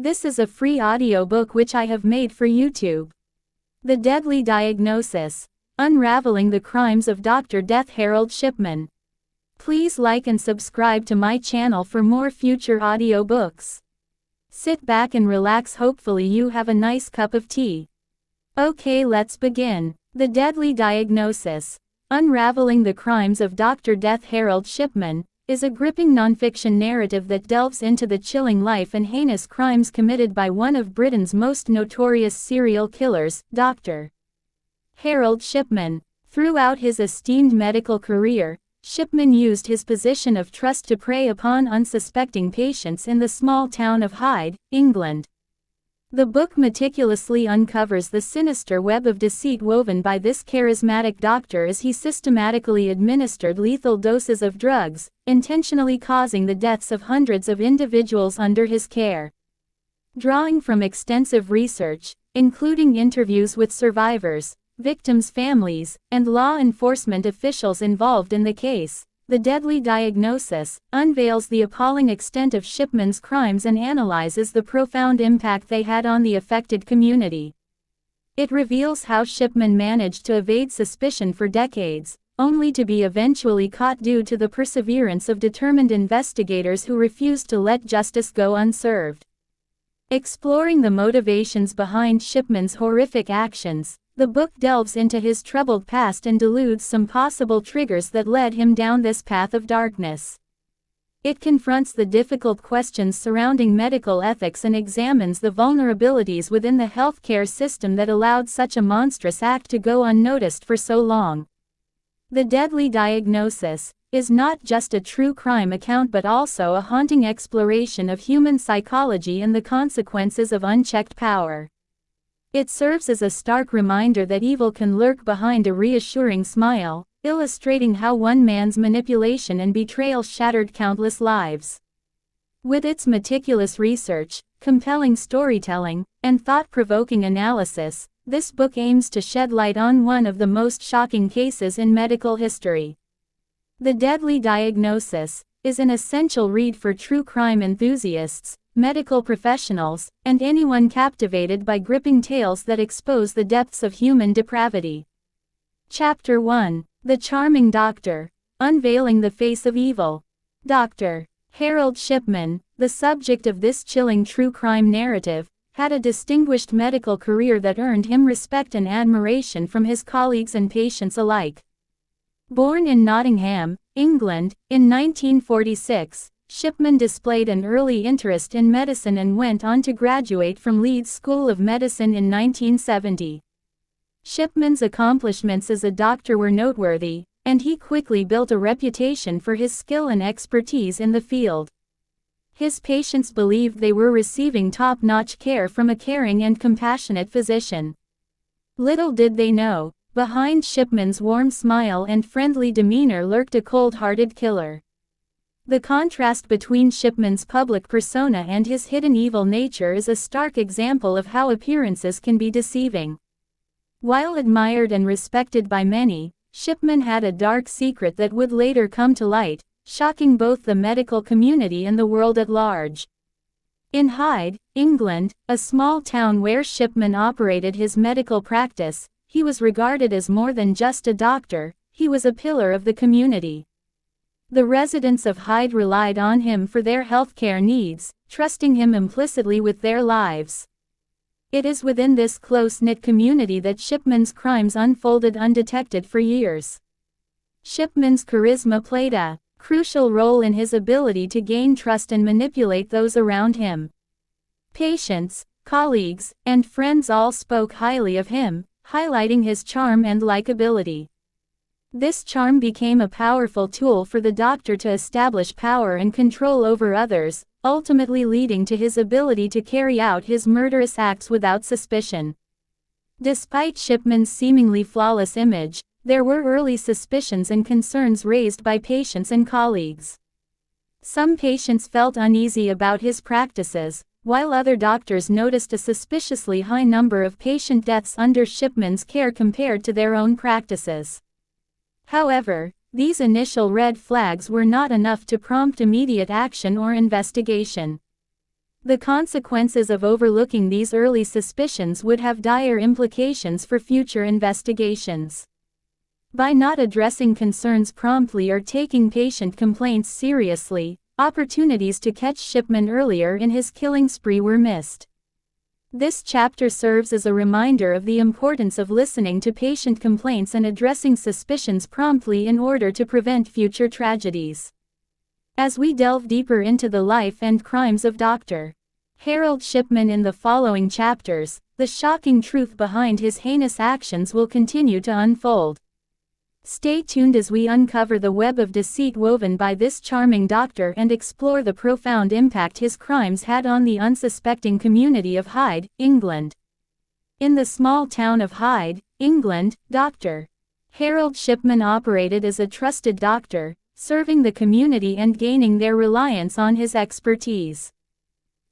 This is a free audiobook which I have made for YouTube. The Deadly Diagnosis: Unraveling the Crimes of Dr. Death Harold Shipman. Please like and subscribe to my channel for more future audiobooks. Sit back and relax, hopefully you have a nice cup of tea. Okay, let's begin. The Deadly Diagnosis: Unraveling the Crimes of Dr. Death Harold Shipman is a gripping nonfiction narrative that delves into the chilling life and heinous crimes committed by one of Britain's most notorious serial killers, Dr. Harold Shipman. Throughout his esteemed medical career, Shipman used his position of trust to prey upon unsuspecting patients in the small town of Hyde, England. The book meticulously uncovers the sinister web of deceit woven by this charismatic doctor as he systematically administered lethal doses of drugs, intentionally causing the deaths of hundreds of individuals under his care. Drawing from extensive research, including interviews with survivors, victims' families, and law enforcement officials involved in the case, The Deadly Diagnosis unveils the appalling extent of Shipman's crimes and analyzes the profound impact they had on the affected community. It reveals how Shipman managed to evade suspicion for decades, only to be eventually caught due to the perseverance of determined investigators who refused to let justice go unserved. Exploring the motivations behind Shipman's horrific actions, the book delves into his troubled past and deludes some possible triggers that led him down this path of darkness. It confronts the difficult questions surrounding medical ethics and examines the vulnerabilities within the healthcare system that allowed such a monstrous act to go unnoticed for so long. The Deadly Diagnosis is not just a true crime account but also a haunting exploration of human psychology and the consequences of unchecked power. It serves as a stark reminder that evil can lurk behind a reassuring smile, illustrating how one man's manipulation and betrayal shattered countless lives. With its meticulous research, compelling storytelling, and thought-provoking analysis, this book aims to shed light on one of the most shocking cases in medical history. The Deadly Diagnosis is an essential read for true crime enthusiasts, medical professionals, and anyone captivated by gripping tales that expose the depths of human depravity. Chapter 1: The Charming Doctor, Unveiling the Face of Evil. Dr. Harold Shipman, the subject of this chilling true crime narrative, had a distinguished medical career that earned him respect and admiration from his colleagues and patients alike. Born in Nottingham, England, in 1946, Shipman displayed an early interest in medicine and went on to graduate from Leeds School of Medicine in 1970. Shipman's accomplishments as a doctor were noteworthy, and he quickly built a reputation for his skill and expertise in the field. His patients believed they were receiving top-notch care from a caring and compassionate physician. Little did they know, behind Shipman's warm smile and friendly demeanor lurked a cold-hearted killer. The contrast between Shipman's public persona and his hidden evil nature is a stark example of how appearances can be deceiving. While admired and respected by many, Shipman had a dark secret that would later come to light, shocking both the medical community and the world at large. In Hyde, England, a small town where Shipman operated his medical practice, he was regarded as more than just a doctor, he was a pillar of the community. The residents of Hyde relied on him for their healthcare needs, trusting him implicitly with their lives. It is within this close-knit community that Shipman's crimes unfolded undetected for years. Shipman's charisma played a crucial role in his ability to gain trust and manipulate those around him. Patients, colleagues, and friends all spoke highly of him, highlighting his charm and likability. This charm became a powerful tool for the doctor to establish power and control over others, ultimately leading to his ability to carry out his murderous acts without suspicion. Despite Shipman's seemingly flawless image, there were early suspicions and concerns raised by patients and colleagues. Some patients felt uneasy about his practices, while other doctors noticed a suspiciously high number of patient deaths under Shipman's care compared to their own practices. However, these initial red flags were not enough to prompt immediate action or investigation. The consequences of overlooking these early suspicions would have dire implications for future investigations. By not addressing concerns promptly or taking patient complaints seriously, opportunities to catch Shipman earlier in his killing spree were missed. This chapter serves as a reminder of the importance of listening to patient complaints and addressing suspicions promptly in order to prevent future tragedies. As we delve deeper into the life and crimes of Dr. Harold Shipman in the following chapters, the shocking truth behind his heinous actions will continue to unfold. Stay tuned as we uncover the web of deceit woven by this charming doctor and explore the profound impact his crimes had on the unsuspecting community of Hyde, England. In the small town of Hyde, England, Dr. Harold Shipman operated as a trusted doctor, serving the community and gaining their reliance on his expertise.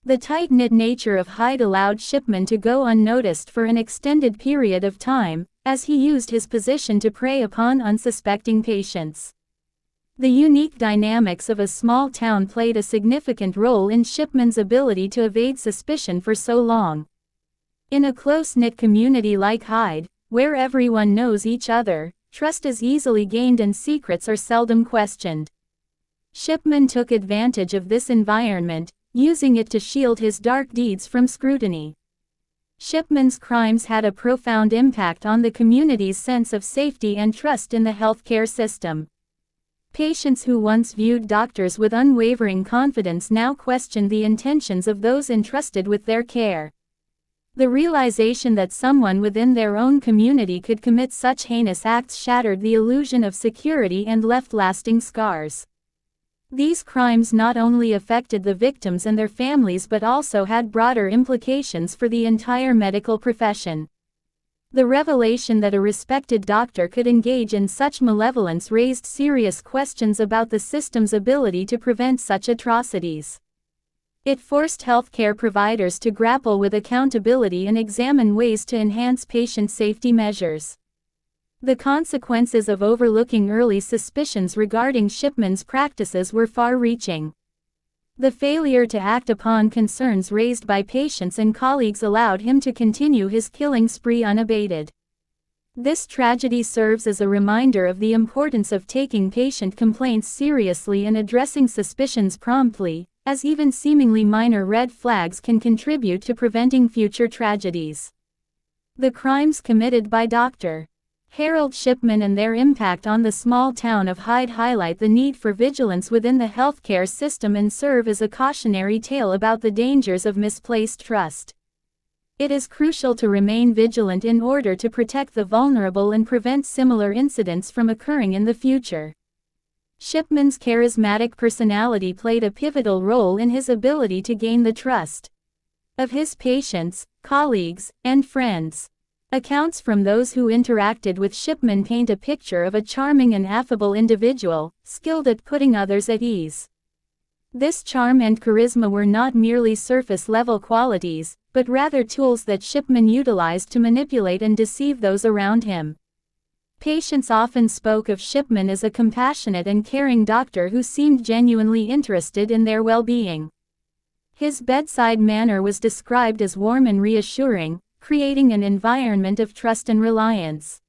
The tight-knit nature of Hyde allowed Shipman to go unnoticed for an extended period of time, as he used his position to prey upon unsuspecting patients. The unique dynamics of a small town played a significant role in Shipman's ability to evade suspicion for so long. In a close-knit community like Hyde, where everyone knows each other, trust is easily gained and secrets are seldom questioned. Shipman took advantage of this environment, using it to shield his dark deeds from scrutiny. Shipman's crimes had a profound impact on the community's sense of safety and trust in the healthcare system. Patients who once viewed doctors with unwavering confidence now questioned the intentions of those entrusted with their care. The realization that someone within their own community could commit such heinous acts shattered the illusion of security and left lasting scars. These crimes not only affected the victims and their families but also had broader implications for the entire medical profession. The revelation that a respected doctor could engage in such malevolence raised serious questions about the system's ability to prevent such atrocities. It forced healthcare providers to grapple with accountability and examine ways to enhance patient safety measures. The consequences of overlooking early suspicions regarding Shipman's practices were far-reaching. The failure to act upon concerns raised by patients and colleagues allowed him to continue his killing spree unabated. This tragedy serves as a reminder of the importance of taking patient complaints seriously and addressing suspicions promptly, as even seemingly minor red flags can contribute to preventing future tragedies. The crimes committed by Dr. Harold Shipman and their impact on the small town of Hyde highlight the need for vigilance within the healthcare system and serve as a cautionary tale about the dangers of misplaced trust. It is crucial to remain vigilant in order to protect the vulnerable and prevent similar incidents from occurring in the future. Shipman's charismatic personality played a pivotal role in his ability to gain the trust of his patients, colleagues, and friends. Accounts from those who interacted with Shipman paint a picture of a charming and affable individual, skilled at putting others at ease. This charm and charisma were not merely surface-level qualities, but rather tools that Shipman utilized to manipulate and deceive those around him. Patients often spoke of Shipman as a compassionate and caring doctor who seemed genuinely interested in their well-being. His bedside manner was described as warm and reassuring, creating an environment of trust and reliance.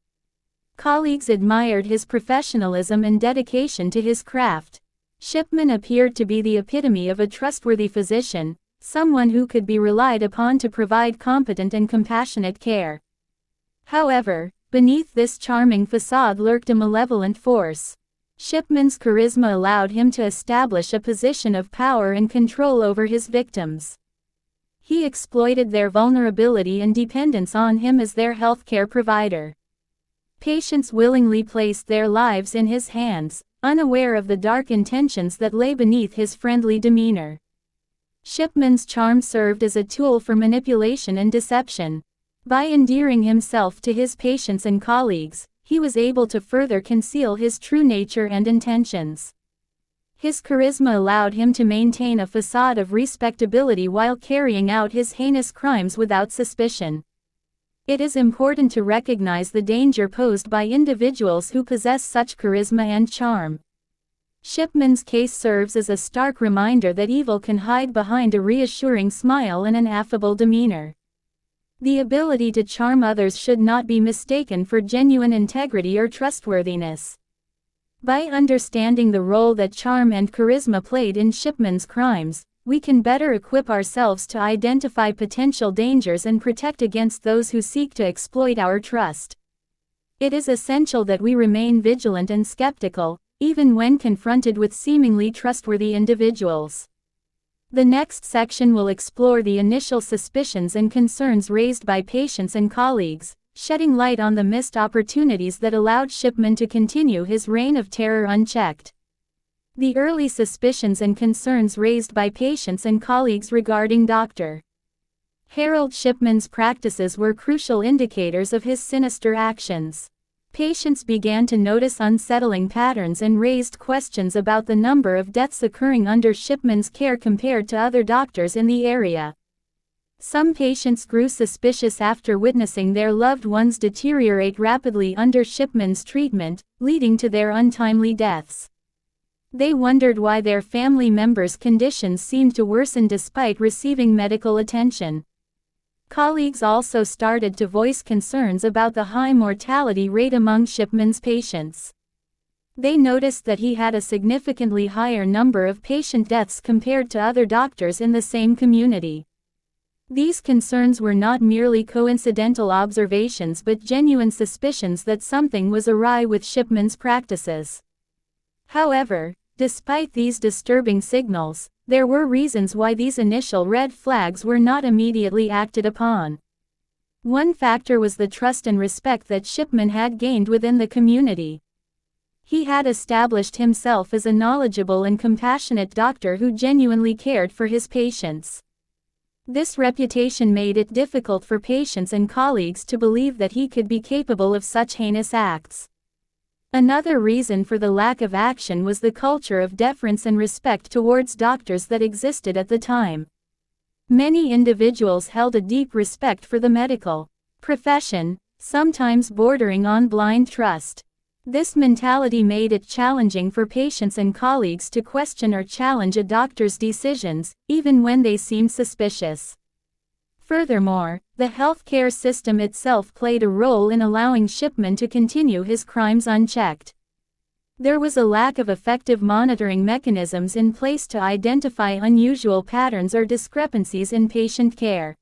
Colleagues admired his professionalism and dedication to his craft. Shipman appeared to be the epitome of a trustworthy physician, someone who could be relied upon to provide competent and compassionate care. However, beneath this charming facade lurked a malevolent force. Shipman's charisma allowed him to establish a position of power and control over his victims. He exploited their vulnerability and dependence on him as their healthcare provider. Patients willingly placed their lives in his hands, unaware of the dark intentions that lay beneath his friendly demeanor. Shipman's charm served as a tool for manipulation and deception. By endearing himself to his patients and colleagues, he was able to further conceal his true nature and intentions. His charisma allowed him to maintain a facade of respectability while carrying out his heinous crimes without suspicion. It is important to recognize the danger posed by individuals who possess such charisma and charm. Shipman's case serves as a stark reminder that evil can hide behind a reassuring smile and an affable demeanor. The ability to charm others should not be mistaken for genuine integrity or trustworthiness. By understanding the role that charm and charisma played in Shipman's crimes, we can better equip ourselves to identify potential dangers and protect against those who seek to exploit our trust. It is essential that we remain vigilant and skeptical, even when confronted with seemingly trustworthy individuals. The next section will explore the initial suspicions and concerns raised by patients and colleagues, shedding light on the missed opportunities that allowed Shipman to continue his reign of terror unchecked. The early suspicions and concerns raised by patients and colleagues regarding Dr. Harold Shipman's practices were crucial indicators of his sinister actions. Patients began to notice unsettling patterns and raised questions about the number of deaths occurring under Shipman's care compared to other doctors in the area. Some patients grew suspicious after witnessing their loved ones deteriorate rapidly under Shipman's treatment, leading to their untimely deaths. They wondered why their family members' conditions seemed to worsen despite receiving medical attention. Colleagues also started to voice concerns about the high mortality rate among Shipman's patients. They noticed that he had a significantly higher number of patient deaths compared to other doctors in the same community. These concerns were not merely coincidental observations but genuine suspicions that something was awry with Shipman's practices. However, despite these disturbing signals, there were reasons why these initial red flags were not immediately acted upon. One factor was the trust and respect that Shipman had gained within the community. He had established himself as a knowledgeable and compassionate doctor who genuinely cared for his patients. This reputation made it difficult for patients and colleagues to believe that he could be capable of such heinous acts. Another reason for the lack of action was the culture of deference and respect towards doctors that existed at the time. Many individuals held a deep respect for the medical profession, sometimes bordering on blind trust. This mentality made it challenging for patients and colleagues to question or challenge a doctor's decisions, even when they seemed suspicious. Furthermore, the healthcare system itself played a role in allowing Shipman to continue his crimes unchecked. There was a lack of effective monitoring mechanisms in place to identify unusual patterns or discrepancies in patient care.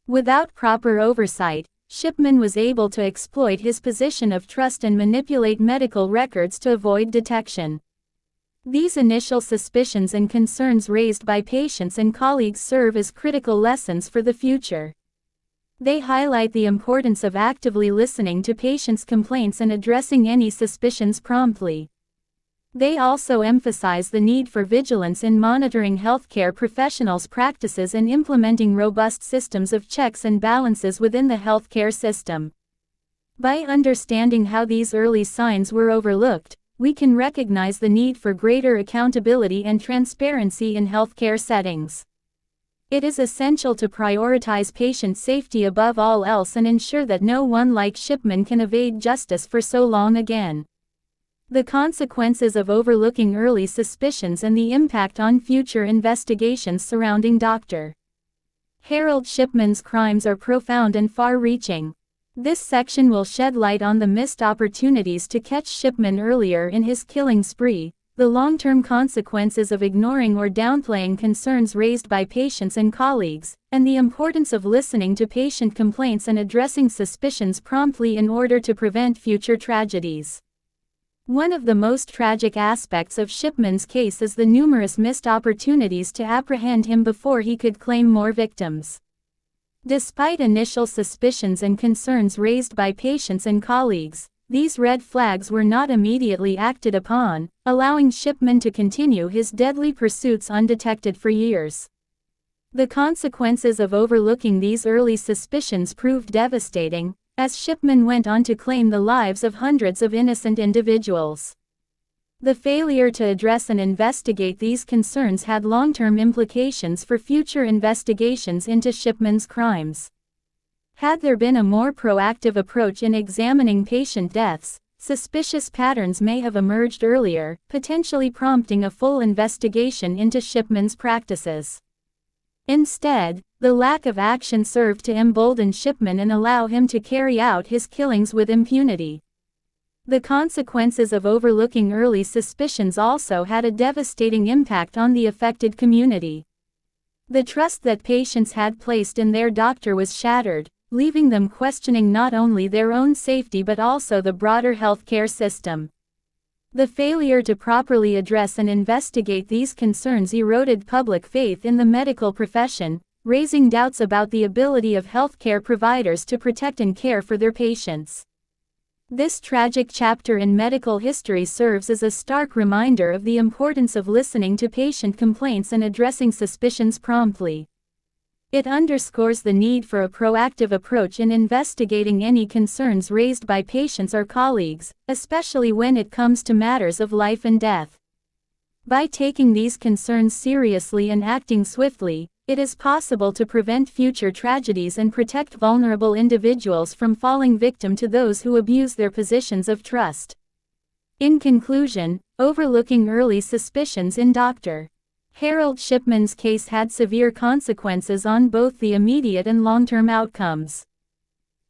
Without proper oversight, Shipman was able to exploit his position of trust and manipulate medical records to avoid detection. These initial suspicions and concerns raised by patients and colleagues serve as critical lessons for the future. They highlight the importance of actively listening to patients' complaints and addressing any suspicions promptly. They also emphasize the need for vigilance in monitoring healthcare professionals' practices and implementing robust systems of checks and balances within the healthcare system. By understanding how these early signs were overlooked, we can recognize the need for greater accountability and transparency in healthcare settings. It is essential to prioritize patient safety above all else and ensure that no one like Shipman can evade justice for so long again. The consequences of overlooking early suspicions and the impact on future investigations surrounding Dr. Harold Shipman's crimes are profound and far-reaching. This section will shed light on the missed opportunities to catch Shipman earlier in his killing spree, the long-term consequences of ignoring or downplaying concerns raised by patients and colleagues, and the importance of listening to patient complaints and addressing suspicions promptly in order to prevent future tragedies. One of the most tragic aspects of Shipman's case is the numerous missed opportunities to apprehend him before he could claim more victims. Despite initial suspicions and concerns raised by patients and colleagues, these red flags were not immediately acted upon, allowing Shipman to continue his deadly pursuits undetected for years. The consequences of overlooking these early suspicions proved devastating, as Shipman went on to claim the lives of hundreds of innocent individuals. The failure to address and investigate these concerns had long-term implications for future investigations into Shipman's crimes. Had there been a more proactive approach in examining patient deaths, suspicious patterns may have emerged earlier, potentially prompting a full investigation into Shipman's practices. Instead, the lack of action served to embolden Shipman and allow him to carry out his killings with impunity. The consequences of overlooking early suspicions also had a devastating impact on the affected community. The trust that patients had placed in their doctor was shattered, leaving them questioning not only their own safety but also the broader healthcare system. The failure to properly address and investigate these concerns eroded public faith in the medical profession, raising doubts about the ability of healthcare providers to protect and care for their patients. This tragic chapter in medical history serves as a stark reminder of the importance of listening to patient complaints and addressing suspicions promptly. It underscores the need for a proactive approach in investigating any concerns raised by patients or colleagues, especially when it comes to matters of life and death. By taking these concerns seriously and acting swiftly, it is possible to prevent future tragedies and protect vulnerable individuals from falling victim to those who abuse their positions of trust. In conclusion, overlooking early suspicions in Dr. Harold Shipman's case had severe consequences on both the immediate and long-term outcomes.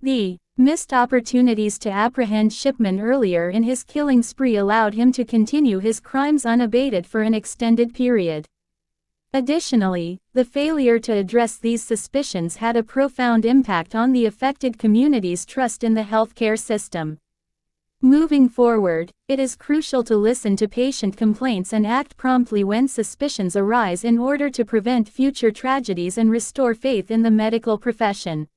The missed opportunities to apprehend Shipman earlier in his killing spree allowed him to continue his crimes unabated for an extended period. Additionally, the failure to address these suspicions had a profound impact on the affected community's trust in the healthcare system. Moving forward, it is crucial to listen to patient complaints and act promptly when suspicions arise in order to prevent future tragedies and restore faith in the medical profession.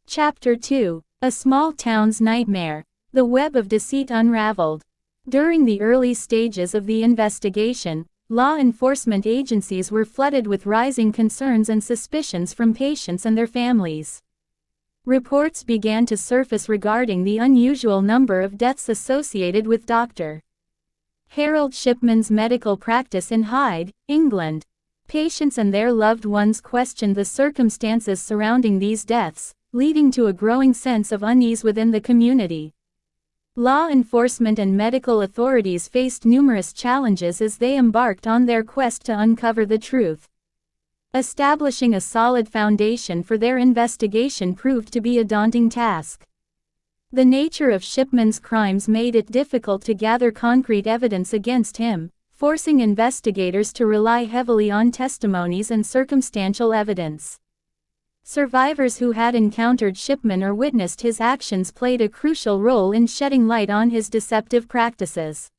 Chapter 2: A Small Town's Nightmare. The Web of Deceit Unraveled. During the early stages of the investigation, law enforcement agencies were flooded with rising concerns and suspicions from patients and their families. Reports began to surface regarding the unusual number of deaths associated with Dr. Harold Shipman's medical practice in Hyde, England. Patients and their loved ones questioned the circumstances surrounding these deaths, leading to a growing sense of unease within the community. Law enforcement and medical authorities faced numerous challenges as they embarked on their quest to uncover the truth. Establishing a solid foundation for their investigation proved to be a daunting task. The nature of Shipman's crimes made it difficult to gather concrete evidence against him, forcing investigators to rely heavily on testimonies and circumstantial evidence. Survivors who had encountered Shipman or witnessed his actions played a crucial role in shedding light on his deceptive practices.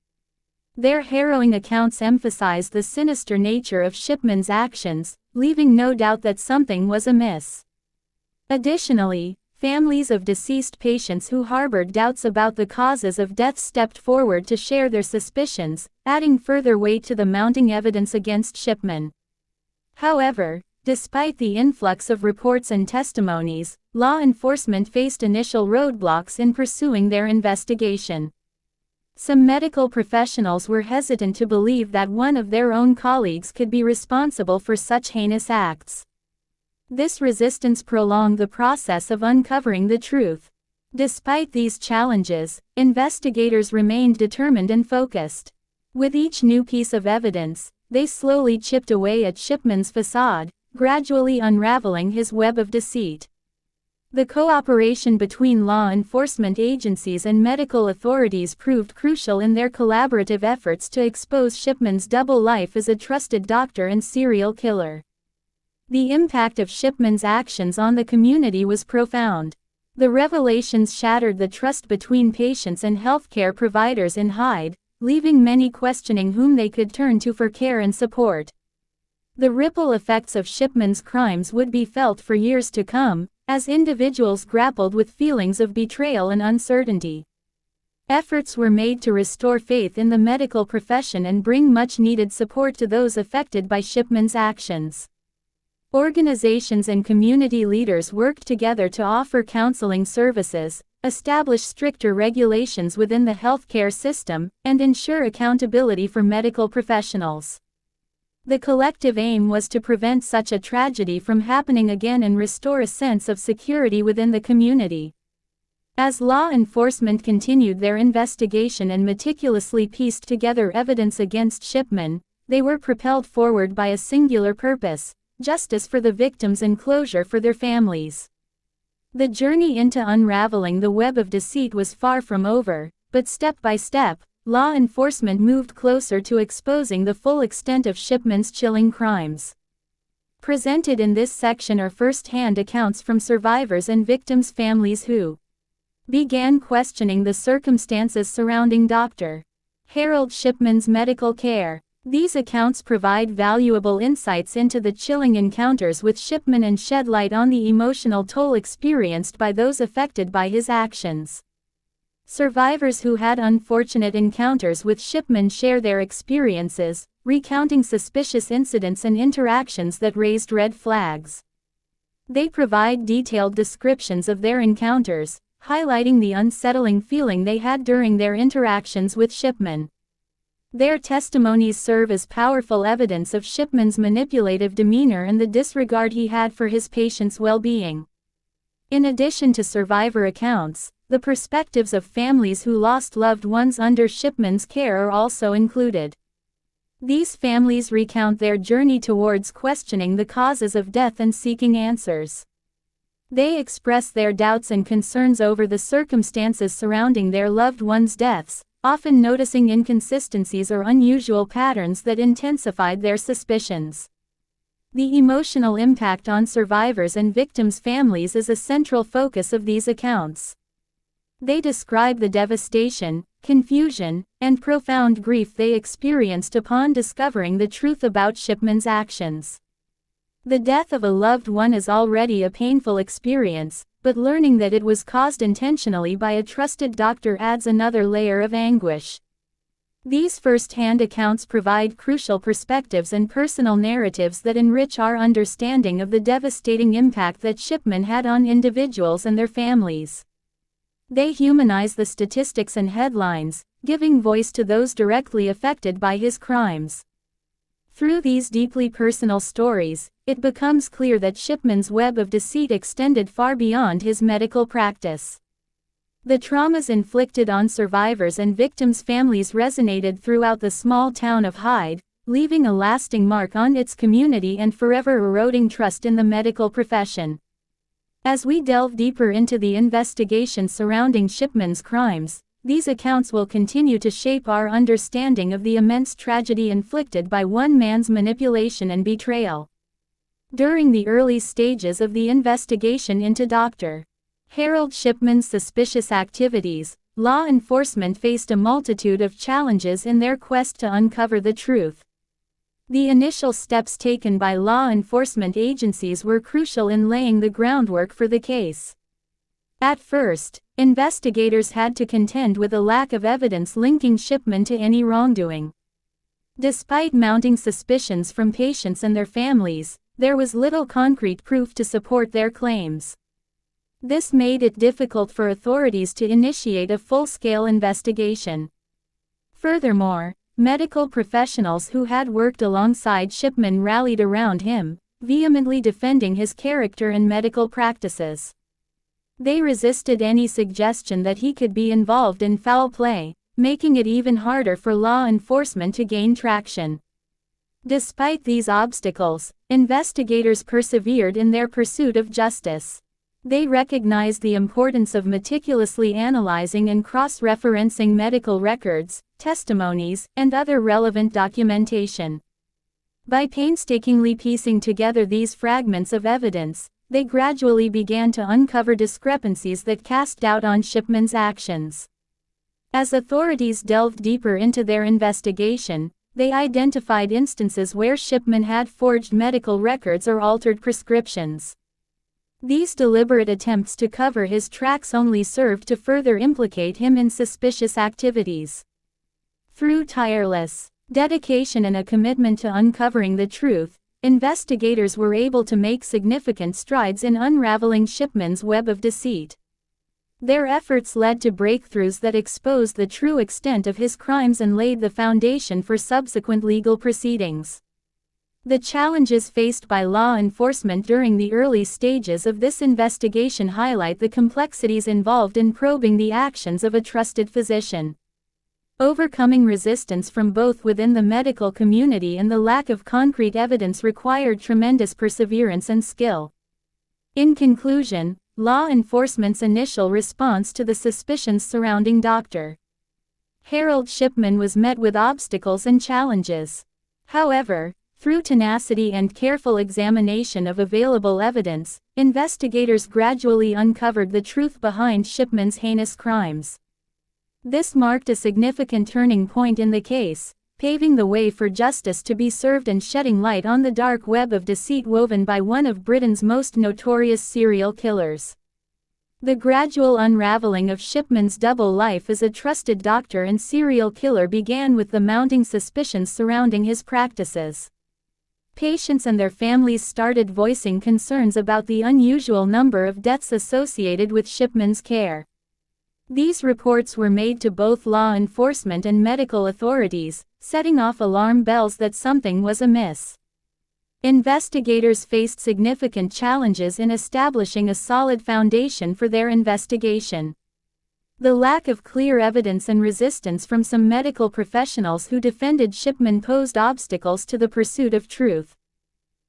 Their harrowing accounts emphasized the sinister nature of Shipman's actions, leaving no doubt that something was amiss. Additionally, families of deceased patients who harbored doubts about the causes of death stepped forward to share their suspicions, adding further weight to the mounting evidence against Shipman. However, despite the influx of reports and testimonies, law enforcement faced initial roadblocks in pursuing their investigation. Some medical professionals were hesitant to believe that one of their own colleagues could be responsible for such heinous acts. This resistance prolonged the process of uncovering the truth. Despite these challenges, investigators remained determined and focused. With each new piece of evidence, they slowly chipped away at Shipman's facade, gradually unraveling his web of deceit. The cooperation between law enforcement agencies and medical authorities proved crucial in their collaborative efforts to expose Shipman's double life as a trusted doctor and serial killer. The impact of Shipman's actions on the community was profound. The revelations shattered the trust between patients and healthcare providers in Hyde, leaving many questioning whom they could turn to for care and support. The ripple effects of Shipman's crimes would be felt for years to come, as individuals grappled with feelings of betrayal and uncertainty. Efforts were made to restore faith in the medical profession and bring much-needed support to those affected by Shipman's actions. Organizations and community leaders worked together to offer counseling services, establish stricter regulations within the healthcare system, and ensure accountability for medical professionals. The collective aim was to prevent such a tragedy from happening again and restore a sense of security within the community. As law enforcement continued their investigation and meticulously pieced together evidence against Shipman, they were propelled forward by a singular purpose: justice for the victims and closure for their families. The journey into unraveling the web of deceit was far from over, but step by step, law enforcement moved closer to exposing the full extent of Shipman's chilling crimes. Presented in this section are first-hand accounts from survivors and victims' families who began questioning the circumstances surrounding Dr. Harold Shipman's medical care. These accounts provide valuable insights into the chilling encounters with Shipman and shed light on the emotional toll experienced by those affected by his actions. Survivors who had unfortunate encounters with Shipman share their experiences, recounting suspicious incidents and interactions that raised red flags. They provide detailed descriptions of their encounters, highlighting the unsettling feeling they had during their interactions with Shipman. Their testimonies serve as powerful evidence of Shipman's manipulative demeanor and the disregard he had for his patients' well-being. In addition to survivor accounts, the perspectives of families who lost loved ones under Shipman's care are also included. These families recount their journey towards questioning the causes of death and seeking answers. They express their doubts and concerns over the circumstances surrounding their loved ones' deaths, often noticing inconsistencies or unusual patterns that intensified their suspicions. The emotional impact on survivors and victims' families is a central focus of these accounts. They describe the devastation, confusion, and profound grief they experienced upon discovering the truth about Shipman's actions. The death of a loved one is already a painful experience, but learning that it was caused intentionally by a trusted doctor adds another layer of anguish. These first-hand accounts provide crucial perspectives and personal narratives that enrich our understanding of the devastating impact that Shipman had on individuals and their families. They humanize the statistics and headlines, giving voice to those directly affected by his crimes. Through these deeply personal stories, it becomes clear that Shipman's web of deceit extended far beyond his medical practice. The traumas inflicted on survivors and victims' families resonated throughout the small town of Hyde, leaving a lasting mark on its community and forever eroding trust in the medical profession. As we delve deeper into the investigation surrounding Shipman's crimes, these accounts will continue to shape our understanding of the immense tragedy inflicted by one man's manipulation and betrayal. During the early stages of the investigation into Dr. Harold Shipman's suspicious activities, law enforcement faced a multitude of challenges in their quest to uncover the truth. The initial steps taken by law enforcement agencies were crucial in laying the groundwork for the case. At first, investigators had to contend with a lack of evidence linking Shipman to any wrongdoing. Despite mounting suspicions from patients and their families, there was little concrete proof to support their claims. This made it difficult for authorities to initiate a full-scale investigation. Furthermore, medical professionals who had worked alongside Shipman rallied around him, vehemently defending his character and medical practices. They resisted any suggestion that he could be involved in foul play, making it even harder for law enforcement to gain traction. Despite these obstacles, investigators persevered in their pursuit of justice. They recognized the importance of meticulously analyzing and cross-referencing medical records, testimonies, and other relevant documentation. By painstakingly piecing together these fragments of evidence, they gradually began to uncover discrepancies that cast doubt on Shipman's actions. As authorities delved deeper into their investigation, they identified instances where Shipman had forged medical records or altered prescriptions. These deliberate attempts to cover his tracks only served to further implicate him in suspicious activities. Through tireless dedication and a commitment to uncovering the truth, investigators were able to make significant strides in unraveling Shipman's web of deceit. Their efforts led to breakthroughs that exposed the true extent of his crimes and laid the foundation for subsequent legal proceedings. The challenges faced by law enforcement during the early stages of this investigation highlight the complexities involved in probing the actions of a trusted physician. Overcoming resistance from both within the medical community and the lack of concrete evidence required tremendous perseverance and skill. In conclusion, law enforcement's initial response to the suspicions surrounding Dr. Harold Shipman was met with obstacles and challenges. However, through tenacity and careful examination of available evidence, investigators gradually uncovered the truth behind Shipman's heinous crimes. This marked a significant turning point in the case, paving the way for justice to be served and shedding light on the dark web of deceit woven by one of Britain's most notorious serial killers. The gradual unraveling of Shipman's double life as a trusted doctor and serial killer began with the mounting suspicions surrounding his practices. Patients and their families started voicing concerns about the unusual number of deaths associated with Shipman's care. These reports were made to both law enforcement and medical authorities, setting off alarm bells that something was amiss. Investigators faced significant challenges in establishing a solid foundation for their investigation. The lack of clear evidence and resistance from some medical professionals who defended Shipman posed obstacles to the pursuit of truth.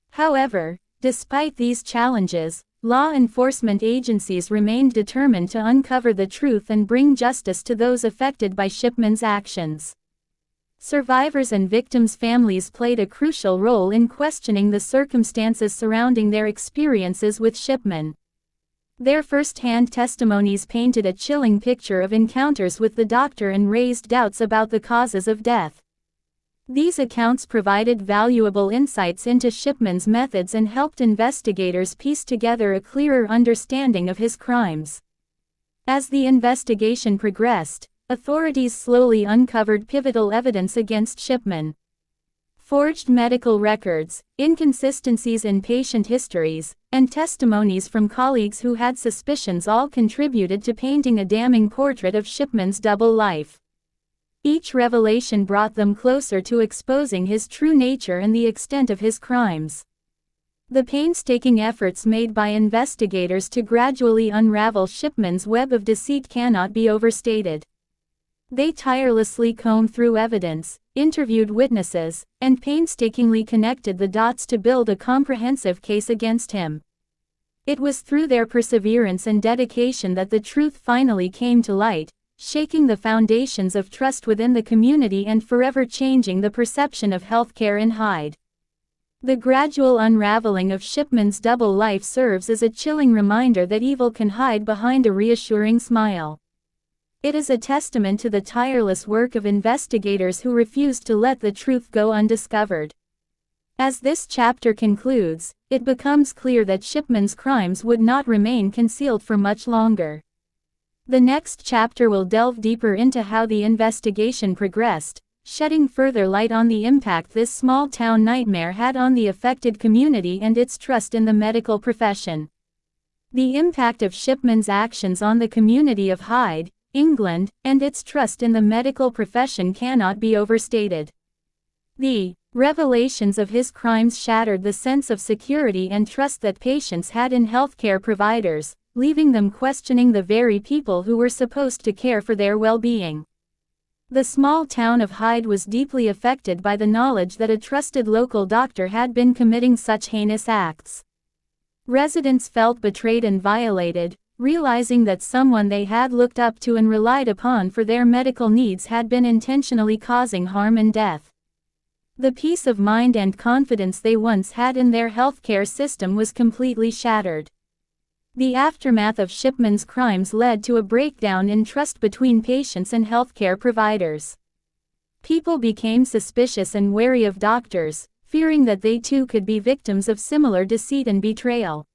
However, despite these challenges, law enforcement agencies remained determined to uncover the truth and bring justice to those affected by Shipman's actions. Survivors and victims' families played a crucial role in questioning the circumstances surrounding their experiences with Shipman. Their first-hand testimonies painted a chilling picture of encounters with the doctor and raised doubts about the causes of death. These accounts provided valuable insights into Shipman's methods and helped investigators piece together a clearer understanding of his crimes. As the investigation progressed, authorities slowly uncovered pivotal evidence against Shipman. Forged medical records, inconsistencies in patient histories, and testimonies from colleagues who had suspicions all contributed to painting a damning portrait of Shipman's double life. Each revelation brought them closer to exposing his true nature and the extent of his crimes. The painstaking efforts made by investigators to gradually unravel Shipman's web of deceit cannot be overstated. They tirelessly combed through evidence, interviewed witnesses, and painstakingly connected the dots to build a comprehensive case against him. It was through their perseverance and dedication that the truth finally came to light, shaking the foundations of trust within the community and forever changing the perception of healthcare in Hyde. The gradual unraveling of Shipman's double life serves as a chilling reminder that evil can hide behind a reassuring smile. It is a testament to the tireless work of investigators who refused to let the truth go undiscovered. As this chapter concludes, it becomes clear that Shipman's crimes would not remain concealed for much longer. The next chapter will delve deeper into how the investigation progressed, shedding further light on the impact this small-town nightmare had on the affected community and its trust in the medical profession. The impact of Shipman's actions on the community of Hyde, England, and its trust in the medical profession cannot be overstated. The revelations of his crimes shattered the sense of security and trust that patients had in healthcare providers, leaving them questioning the very people who were supposed to care for their well-being. The small town of Hyde was deeply affected by the knowledge that a trusted local doctor had been committing such heinous acts. Residents felt betrayed and violated, realizing that someone they had looked up to and relied upon for their medical needs had been intentionally causing harm and death. The peace of mind and confidence they once had in their healthcare system was completely shattered. The aftermath of Shipman's crimes led to a breakdown in trust between patients and healthcare providers. People became suspicious and wary of doctors, fearing that they too could be victims of similar deceit and betrayal.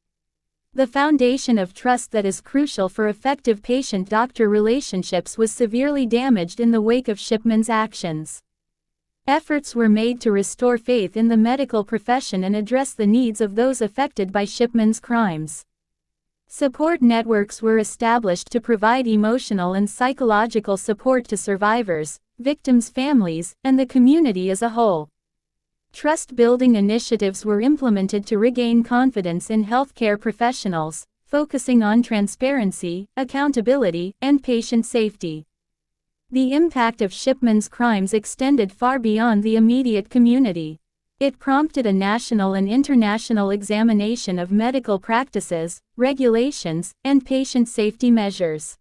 The foundation of trust that is crucial for effective patient-doctor relationships was severely damaged in the wake of Shipman's actions. Efforts were made to restore faith in the medical profession and address the needs of those affected by Shipman's crimes. Support networks were established to provide emotional and psychological support to survivors, victims' families, and the community as a whole. Trust-building initiatives were implemented to regain confidence in healthcare professionals, focusing on transparency, accountability, and patient safety. The impact of Shipman's crimes extended far beyond the immediate community. It prompted a national and international examination of medical practices, regulations, and patient safety measures.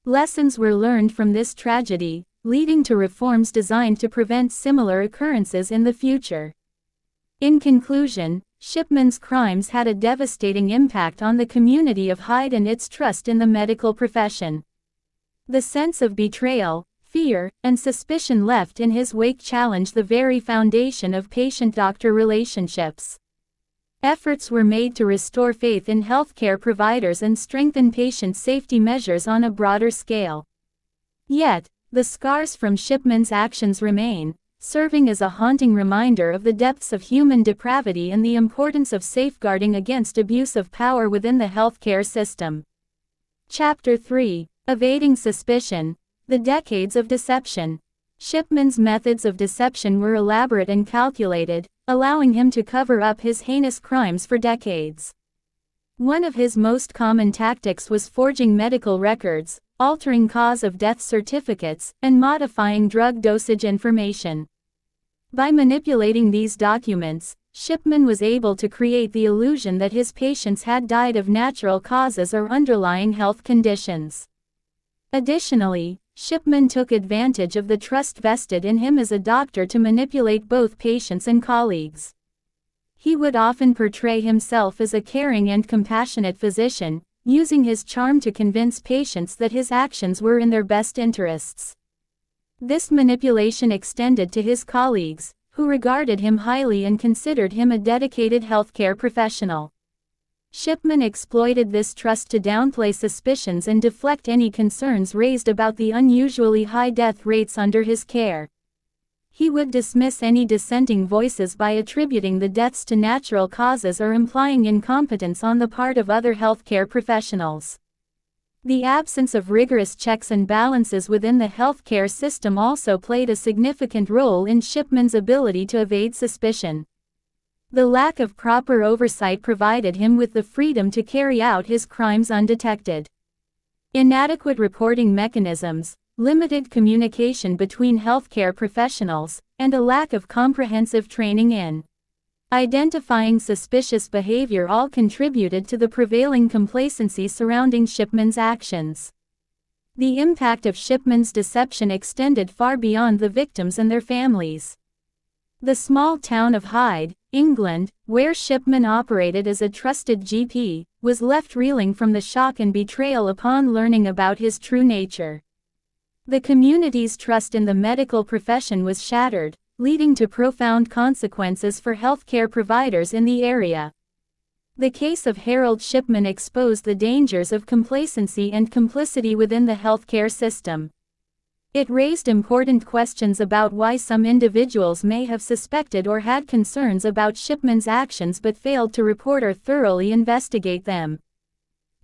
Lessons were learned from this tragedy, leading to reforms designed to prevent similar occurrences in the future. In conclusion, Shipman's crimes had a devastating impact on the community of Hyde and its trust in the medical profession. The sense of betrayal, fear, and suspicion left in his wake challenged the very foundation of patient-doctor relationships. Efforts were made to restore faith in healthcare providers and strengthen patient safety measures on a broader scale. Yet, the scars from Shipman's actions remain, serving as a haunting reminder of the depths of human depravity and the importance of safeguarding against abuse of power within the healthcare system. Chapter 3: Evading Suspicion. The Decades of Deception. Shipman's methods of deception were elaborate and calculated, allowing him to cover up his heinous crimes for decades. One of his most common tactics was forging medical records, altering cause of death certificates, and modifying drug dosage information. By manipulating these documents, Shipman was able to create the illusion that his patients had died of natural causes or underlying health conditions. Additionally, Shipman took advantage of the trust vested in him as a doctor to manipulate both patients and colleagues. He would often portray himself as a caring and compassionate physician, using his charm to convince patients that his actions were in their best interests. This manipulation extended to his colleagues, who regarded him highly and considered him a dedicated healthcare professional. Shipman exploited this trust to downplay suspicions and deflect any concerns raised about the unusually high death rates under his care. He would dismiss any dissenting voices by attributing the deaths to natural causes or implying incompetence on the part of other healthcare professionals. The absence of rigorous checks and balances within the healthcare system also played a significant role in Shipman's ability to evade suspicion. The lack of proper oversight provided him with the freedom to carry out his crimes undetected. Inadequate reporting mechanisms, limited communication between healthcare professionals, and a lack of comprehensive training in identifying suspicious behavior all contributed to the prevailing complacency surrounding Shipman's actions. The impact of Shipman's deception extended far beyond the victims and their families. The small town of Hyde, England, where Shipman operated as a trusted GP, was left reeling from the shock and betrayal upon learning about his true nature. The community's trust in the medical profession was shattered, leading to profound consequences for healthcare providers in the area. The case of Harold Shipman exposed the dangers of complacency and complicity within the healthcare system. It raised important questions about why some individuals may have suspected or had concerns about Shipman's actions but failed to report or thoroughly investigate them.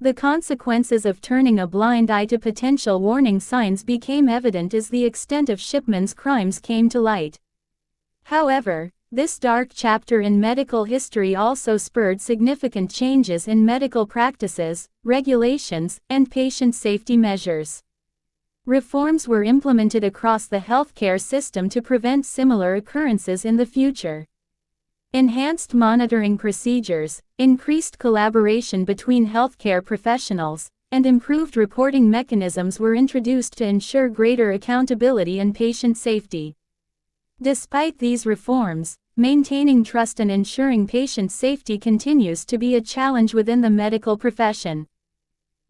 The consequences of turning a blind eye to potential warning signs became evident as the extent of Shipman's crimes came to light. However, this dark chapter in medical history also spurred significant changes in medical practices, regulations, and patient safety measures. Reforms were implemented across the healthcare system to prevent similar occurrences in the future. Enhanced monitoring procedures, increased collaboration between healthcare professionals, and improved reporting mechanisms were introduced to ensure greater accountability and patient safety. Despite these reforms, maintaining trust and ensuring patient safety continues to be a challenge within the medical profession.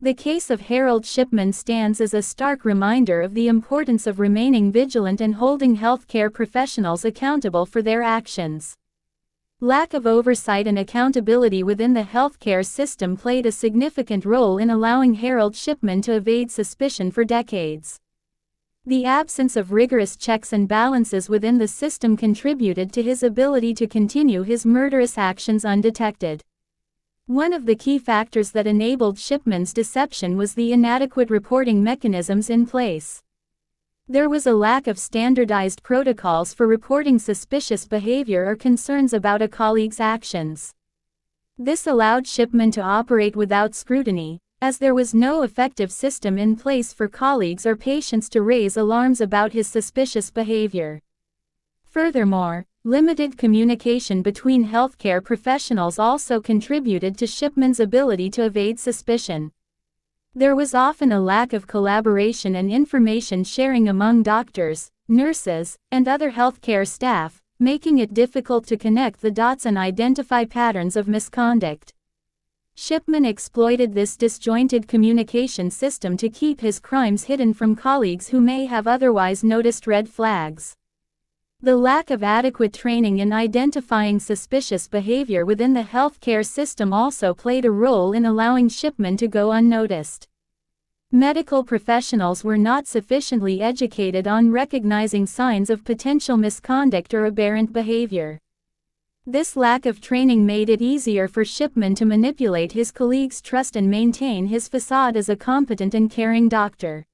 The case of Harold Shipman stands as a stark reminder of the importance of remaining vigilant and holding healthcare professionals accountable for their actions. Lack of oversight and accountability within the healthcare system played a significant role in allowing Harold Shipman to evade suspicion for decades. The absence of rigorous checks and balances within the system contributed to his ability to continue his murderous actions undetected. One of the key factors that enabled Shipman's deception was the inadequate reporting mechanisms in place. There was a lack of standardized protocols for reporting suspicious behavior or concerns about a colleague's actions. This allowed Shipman to operate without scrutiny, as there was no effective system in place for colleagues or patients to raise alarms about his suspicious behavior. Furthermore, limited communication between healthcare professionals also contributed to Shipman's ability to evade suspicion. There was often a lack of collaboration and information sharing among doctors, nurses, and other healthcare staff, making it difficult to connect the dots and identify patterns of misconduct. Shipman exploited this disjointed communication system to keep his crimes hidden from colleagues who may have otherwise noticed red flags. The lack of adequate training in identifying suspicious behavior within the healthcare system also played a role in allowing Shipman to go unnoticed. Medical professionals were not sufficiently educated on recognizing signs of potential misconduct or aberrant behavior. This lack of training made it easier for Shipman to manipulate his colleagues' trust and maintain his facade as a competent and caring doctor.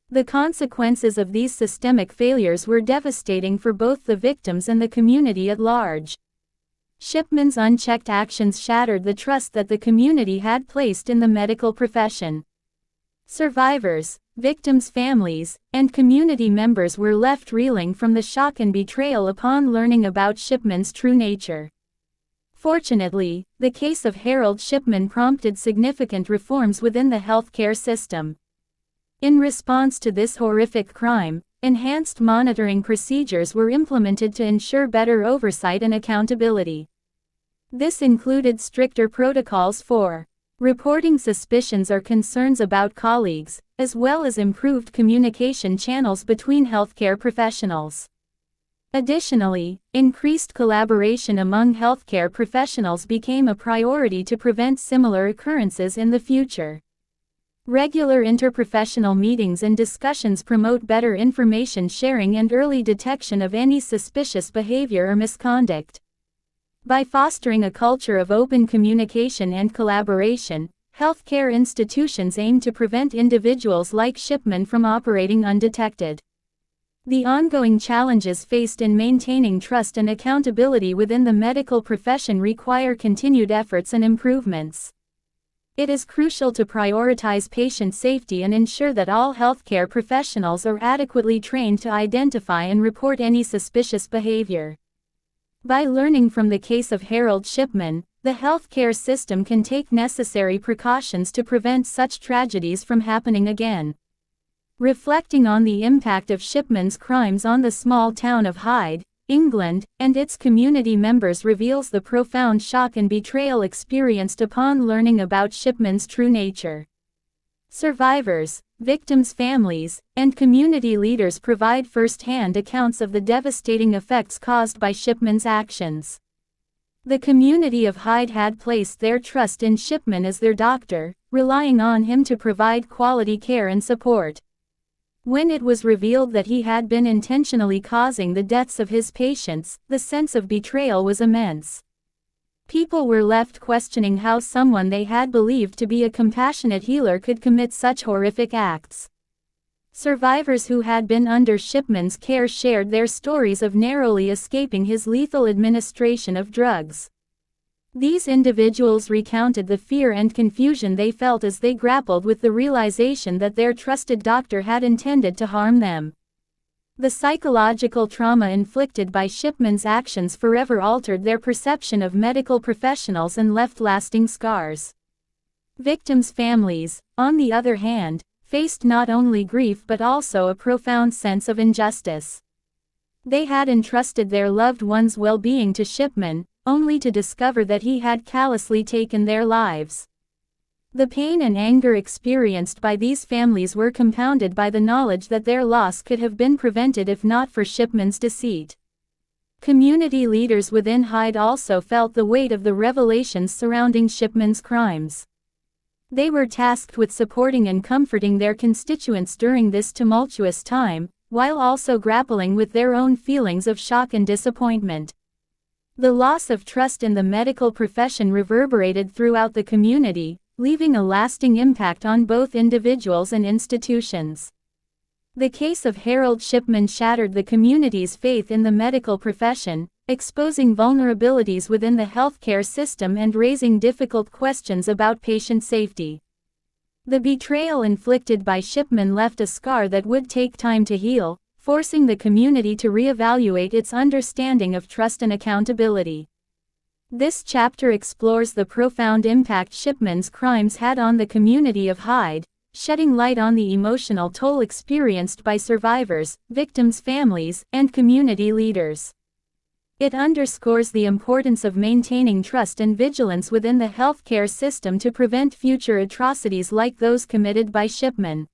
The consequences of these systemic failures were devastating for both the victims and the community at large. Shipman's unchecked actions shattered the trust that the community had placed in the medical profession. Survivors, victims' families, and community members were left reeling from the shock and betrayal upon learning about Shipman's true nature. Fortunately, the case of Harold Shipman prompted significant reforms within the healthcare system. In response to this horrific crime, enhanced monitoring procedures were implemented to ensure better oversight and accountability. This included stricter protocols for reporting suspicions or concerns about colleagues, as well as improved communication channels between healthcare professionals. Additionally, increased collaboration among healthcare professionals became a priority to prevent similar occurrences in the future. Regular interprofessional meetings and discussions promote better information sharing and early detection of any suspicious behavior or misconduct. By fostering a culture of open communication and collaboration, healthcare institutions aim to prevent individuals like Shipman from operating undetected. The ongoing challenges faced in maintaining trust and accountability within the medical profession require continued efforts and improvements. It is crucial to prioritize patient safety and ensure that all healthcare professionals are adequately trained to identify and report any suspicious behavior. By learning from the case of Harold Shipman, the healthcare system can take necessary precautions to prevent such tragedies from happening again. Reflecting on the impact of Shipman's crimes on the small town of Hyde, England, and its community members reveals the profound shock and betrayal experienced upon learning about Shipman's true nature. Survivors, victims' families, and community leaders provide first-hand accounts of the devastating effects caused by Shipman's actions. The community of Hyde had placed their trust in Shipman as their doctor, relying on him to provide quality care and support. When it was revealed that he had been intentionally causing the deaths of his patients, the sense of betrayal was immense. People were left questioning how someone they had believed to be a compassionate healer could commit such horrific acts. Survivors who had been under Shipman's care shared their stories of narrowly escaping his lethal administration of drugs. These individuals recounted the fear and confusion they felt as they grappled with the realization that their trusted doctor had intended to harm them. The psychological trauma inflicted by Shipman's actions forever altered their perception of medical professionals and left lasting scars. Victims' families, on the other hand, faced not only grief but also a profound sense of injustice. They had entrusted their loved ones' well-being to Shipman, only to discover that he had callously taken their lives. The pain and anger experienced by these families were compounded by the knowledge that their loss could have been prevented if not for Shipman's deceit. Community leaders within Hyde also felt the weight of the revelations surrounding Shipman's crimes. They were tasked with supporting and comforting their constituents during this tumultuous time, while also grappling with their own feelings of shock and disappointment. The loss of trust in the medical profession reverberated throughout the community, leaving a lasting impact on both individuals and institutions. The case of Harold Shipman shattered the community's faith in the medical profession, exposing vulnerabilities within the healthcare system and raising difficult questions about patient safety. The betrayal inflicted by Shipman left a scar that would take time to heal, forcing the community to reevaluate its understanding of trust and accountability. This chapter explores the profound impact Shipman's crimes had on the community of Hyde, shedding light on the emotional toll experienced by survivors, victims' families, and community leaders. It underscores the importance of maintaining trust and vigilance within the healthcare system to prevent future atrocities like those committed by Shipman.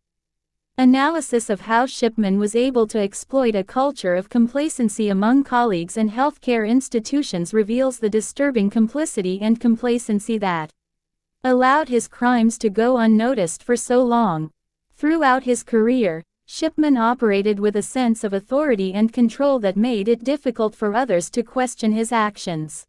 Analysis of how Shipman was able to exploit a culture of complacency among colleagues and healthcare institutions reveals the disturbing complicity and complacency that allowed his crimes to go unnoticed for so long. Throughout his career, Shipman operated with a sense of authority and control that made it difficult for others to question his actions.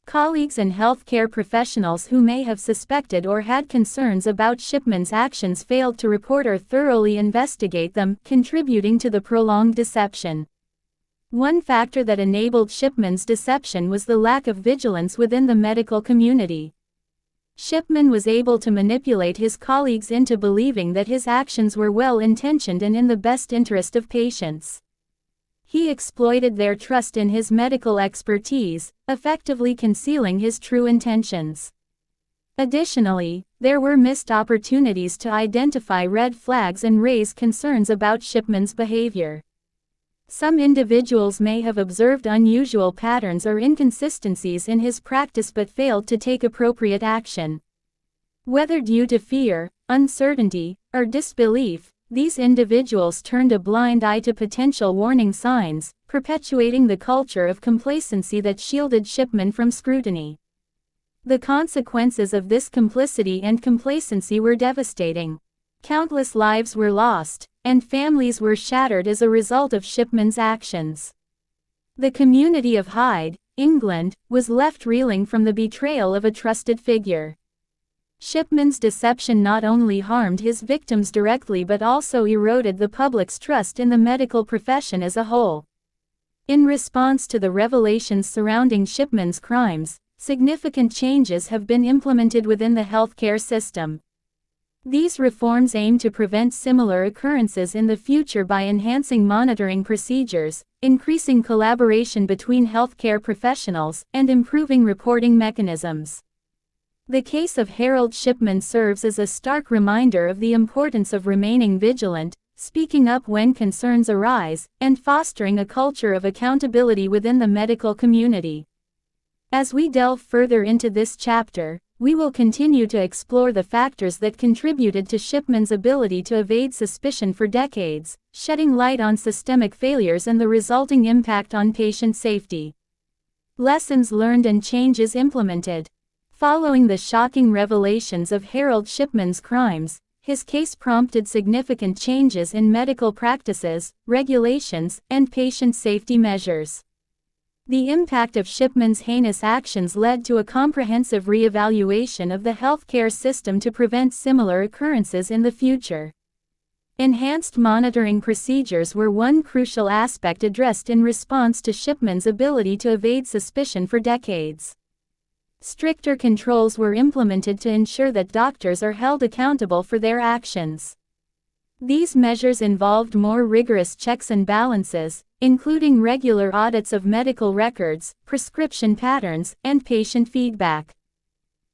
Colleagues and healthcare professionals who may have suspected or had concerns about Shipman's actions failed to report or thoroughly investigate them, contributing to the prolonged deception. One factor that enabled Shipman's deception was the lack of vigilance within the medical community. Shipman was able to manipulate his colleagues into believing that his actions were well-intentioned and in the best interest of patients. He exploited their trust in his medical expertise, effectively concealing his true intentions. Additionally, there were missed opportunities to identify red flags and raise concerns about Shipman's behavior. Some individuals may have observed unusual patterns or inconsistencies in his practice but failed to take appropriate action. Whether due to fear, uncertainty, or disbelief, these individuals turned a blind eye to potential warning signs, perpetuating the culture of complacency that shielded Shipman from scrutiny. The consequences of this complicity and complacency were devastating. Countless lives were lost, and families were shattered as a result of Shipman's actions. The community of Hyde, England, was left reeling from the betrayal of a trusted figure. Shipman's deception not only harmed his victims directly but also eroded the public's trust in the medical profession as a whole. In response to the revelations surrounding Shipman's crimes, significant changes have been implemented within the healthcare system. These reforms aim to prevent similar occurrences in the future by enhancing monitoring procedures, increasing collaboration between healthcare professionals, and improving reporting mechanisms. The case of Harold Shipman serves as a stark reminder of the importance of remaining vigilant, speaking up when concerns arise, and fostering a culture of accountability within the medical community. As we delve further into this chapter, we will continue to explore the factors that contributed to Shipman's ability to evade suspicion for decades, shedding light on systemic failures and the resulting impact on patient safety. Lessons learned and changes implemented. Following the shocking revelations of Harold Shipman's crimes, his case prompted significant changes in medical practices, regulations, and patient safety measures. The impact of Shipman's heinous actions led to a comprehensive reevaluation of the healthcare system to prevent similar occurrences in the future. Enhanced monitoring procedures were one crucial aspect addressed in response to Shipman's ability to evade suspicion for decades. Stricter controls were implemented to ensure that doctors are held accountable for their actions. These measures involved more rigorous checks and balances, including regular audits of medical records, prescription patterns, and patient feedback.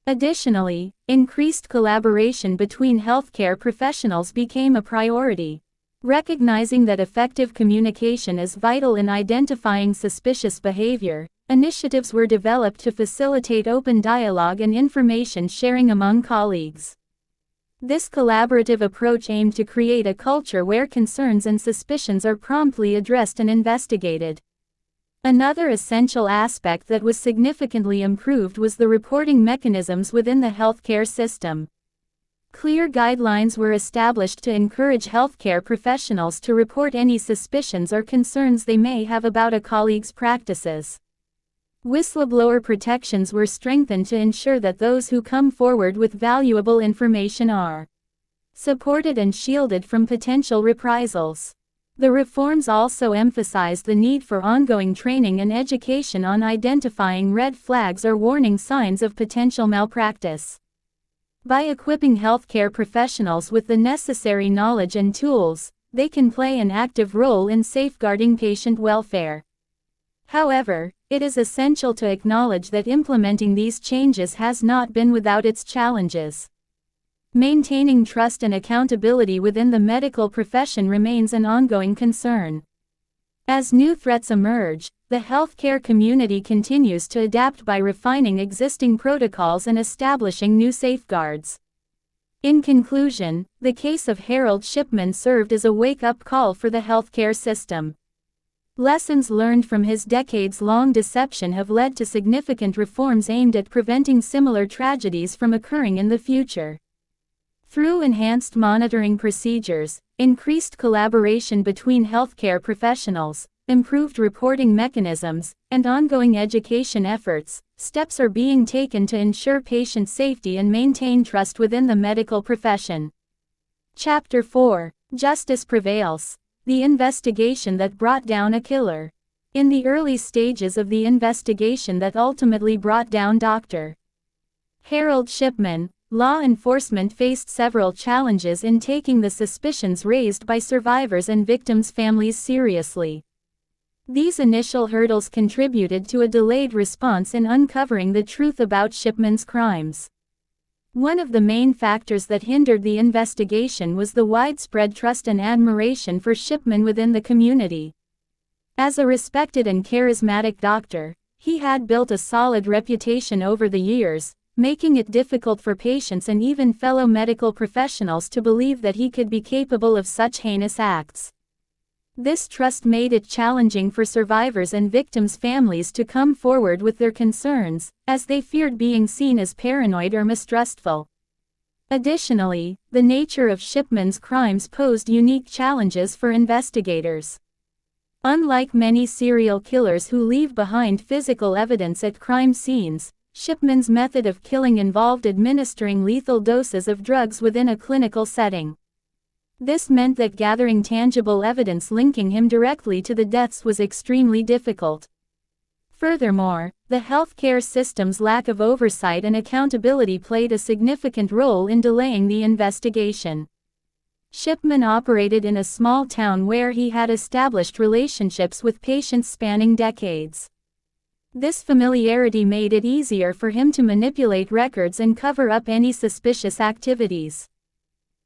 Additionally, increased collaboration between healthcare professionals became a priority. Recognizing that effective communication is vital in identifying suspicious behavior, initiatives were developed to facilitate open dialogue and information sharing among colleagues. This collaborative approach aimed to create a culture where concerns and suspicions are promptly addressed and investigated. Another essential aspect that was significantly improved was the reporting mechanisms within the healthcare system. Clear guidelines were established to encourage healthcare professionals to report any suspicions or concerns they may have about a colleague's practices. Whistleblower protections were strengthened to ensure that those who come forward with valuable information are supported and shielded from potential reprisals. The reforms also emphasized the need for ongoing training and education on identifying red flags or warning signs of potential malpractice. By equipping healthcare professionals with the necessary knowledge and tools, they can play an active role in safeguarding patient welfare. However, it is essential to acknowledge that implementing these changes has not been without its challenges. Maintaining trust and accountability within the medical profession remains an ongoing concern. As new threats emerge, the healthcare community continues to adapt by refining existing protocols and establishing new safeguards. In conclusion, the case of Harold Shipman served as a wake-up call for the healthcare system. Lessons learned from his decades-long deception have led to significant reforms aimed at preventing similar tragedies from occurring in the future. Through enhanced monitoring procedures, increased collaboration between healthcare professionals, improved reporting mechanisms, and ongoing education efforts, steps are being taken to ensure patient safety and maintain trust within the medical profession. Chapter 4: Justice Prevails. The investigation that brought down a killer. In the early stages of the investigation that ultimately brought down Dr. Harold Shipman, law enforcement faced several challenges in taking the suspicions raised by survivors and victims' families seriously. These initial hurdles contributed to a delayed response in uncovering the truth about Shipman's crimes. One of the main factors that hindered the investigation was the widespread trust and admiration for Shipman within the community. As a respected and charismatic doctor, he had built a solid reputation over the years, making it difficult for patients and even fellow medical professionals to believe that he could be capable of such heinous acts. This trust made it challenging for survivors and victims' families to come forward with their concerns, as they feared being seen as paranoid or mistrustful. Additionally, the nature of Shipman's crimes posed unique challenges for investigators. Unlike many serial killers who leave behind physical evidence at crime scenes, Shipman's method of killing involved administering lethal doses of drugs within a clinical setting. This meant that gathering tangible evidence linking him directly to the deaths was extremely difficult. Furthermore, the healthcare system's lack of oversight and accountability played a significant role in delaying the investigation. Shipman operated in a small town where he had established relationships with patients spanning decades. This familiarity made it easier for him to manipulate records and cover up any suspicious activities.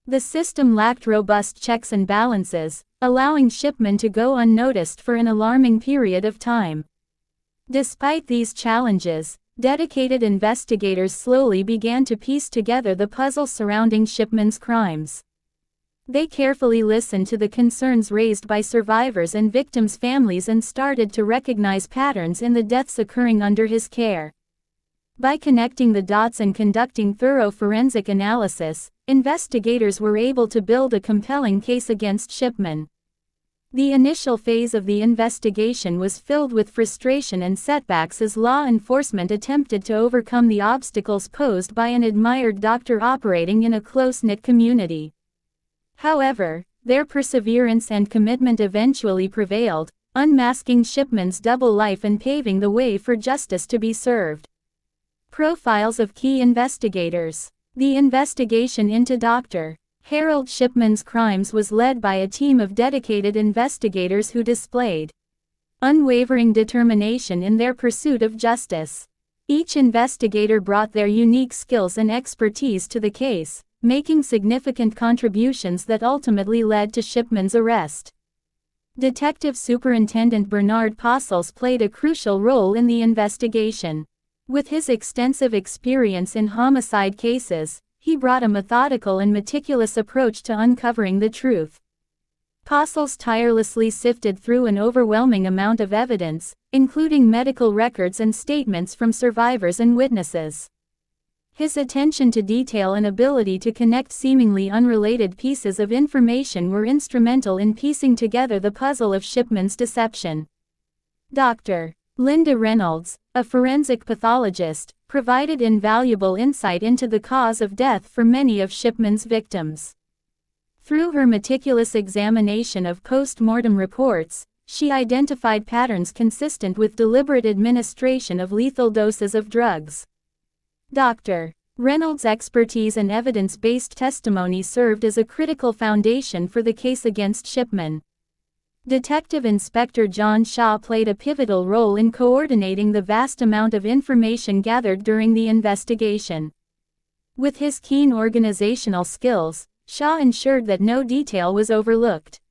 The system lacked robust checks and balances, allowing Shipman to go unnoticed for an alarming period of time. Despite these challenges, dedicated investigators slowly began to piece together the puzzle surrounding Shipman's crimes. They carefully listened to the concerns raised by survivors and victims' families and started to recognize patterns in the deaths occurring under his care. By connecting the dots and conducting thorough forensic analysis, investigators were able to build a compelling case against Shipman. The initial phase of the investigation was filled with frustration and setbacks as law enforcement attempted to overcome the obstacles posed by an admired doctor operating in a close-knit community. However, their perseverance and commitment eventually prevailed, unmasking Shipman's double life and paving the way for justice to be served. Profiles of key investigators. The investigation into Dr. Harold Shipman's crimes was led by a team of dedicated investigators who displayed unwavering determination in their pursuit of justice. Each investigator brought their unique skills and expertise to the case, making significant contributions that ultimately led to Shipman's arrest. Detective Superintendent Bernard Posselt played a crucial role in the investigation. With his extensive experience in homicide cases, he brought a methodical and meticulous approach to uncovering the truth. Posselt tirelessly sifted through an overwhelming amount of evidence, including medical records and statements from survivors and witnesses. His attention to detail and ability to connect seemingly unrelated pieces of information were instrumental in piecing together the puzzle of Shipman's deception. Dr. Linda Reynolds, a forensic pathologist, provided invaluable insight into the cause of death for many of Shipman's victims. Through her meticulous examination of post-mortem reports, she identified patterns consistent with deliberate administration of lethal doses of drugs. Dr. Reynolds' expertise and evidence-based testimony served as a critical foundation for the case against Shipman. Detective Inspector John Shaw played a pivotal role in coordinating the vast amount of information gathered during the investigation. With his keen organizational skills, Shaw ensured that no detail was overlooked.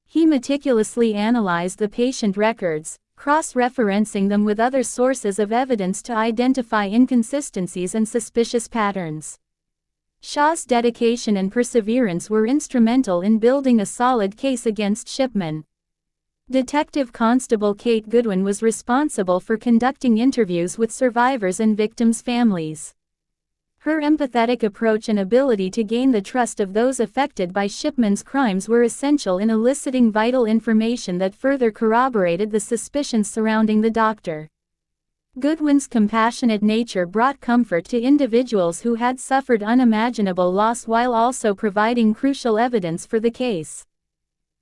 He meticulously analyzed the patient records, cross-referencing them with other sources of evidence to identify inconsistencies and suspicious patterns. Shaw's dedication and perseverance were instrumental in building a solid case against Shipman. Detective Constable Kate Goodwin was responsible for conducting interviews with survivors and victims' families. Her empathetic approach and ability to gain the trust of those affected by Shipman's crimes were essential in eliciting vital information that further corroborated the suspicions surrounding the doctor. Goodwin's compassionate nature brought comfort to individuals who had suffered unimaginable loss while also providing crucial evidence for the case.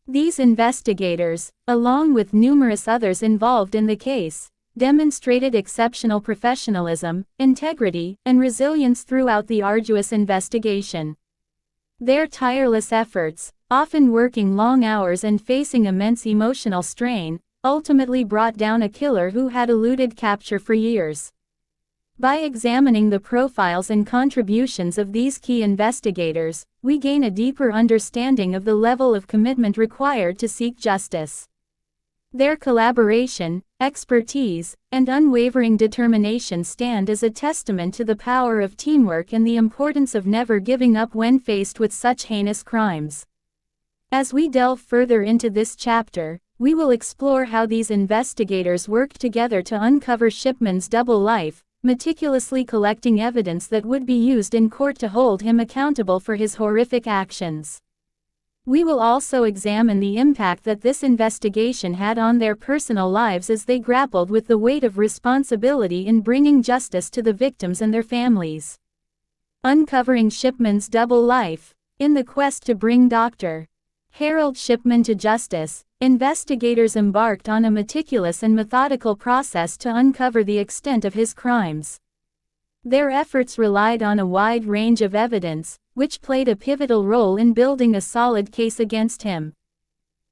These investigators, along with numerous others involved in the case, demonstrated exceptional professionalism, integrity, and resilience throughout the arduous investigation. Their tireless efforts, often working long hours and facing immense emotional strain, ultimately brought down a killer who had eluded capture for years. By examining the profiles and contributions of these key investigators, we gain a deeper understanding of the level of commitment required to seek justice. Their collaboration, expertise, and unwavering determination stand as a testament to the power of teamwork and the importance of never giving up when faced with such heinous crimes. As we delve further into this chapter, we will explore how these investigators worked together to uncover Shipman's double life, meticulously collecting evidence that would be used in court to hold him accountable for his horrific actions. We will also examine the impact that this investigation had on their personal lives as they grappled with the weight of responsibility in bringing justice to the victims and their families. Uncovering Shipman's double life. In the quest to bring Dr. Harold Shipman to justice, investigators embarked on a meticulous and methodical process to uncover the extent of his crimes. Their efforts relied on a wide range of evidence, which played a pivotal role in building a solid case against him.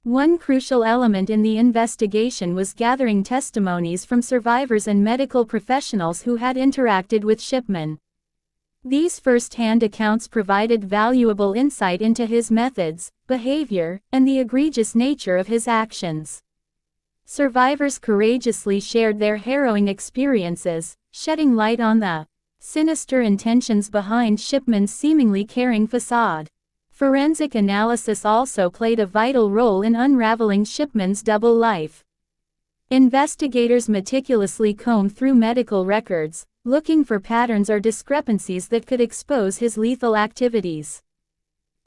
One crucial element in the investigation was gathering testimonies from survivors and medical professionals who had interacted with Shipman. These first-hand accounts provided valuable insight into his methods, behavior, and the egregious nature of his actions. Survivors courageously shared their harrowing experiences, shedding light on the sinister intentions behind Shipman's seemingly caring facade. Forensic analysis also played a vital role in unraveling Shipman's double life. Investigators meticulously combed through medical records, looking for patterns or discrepancies that could expose his lethal activities.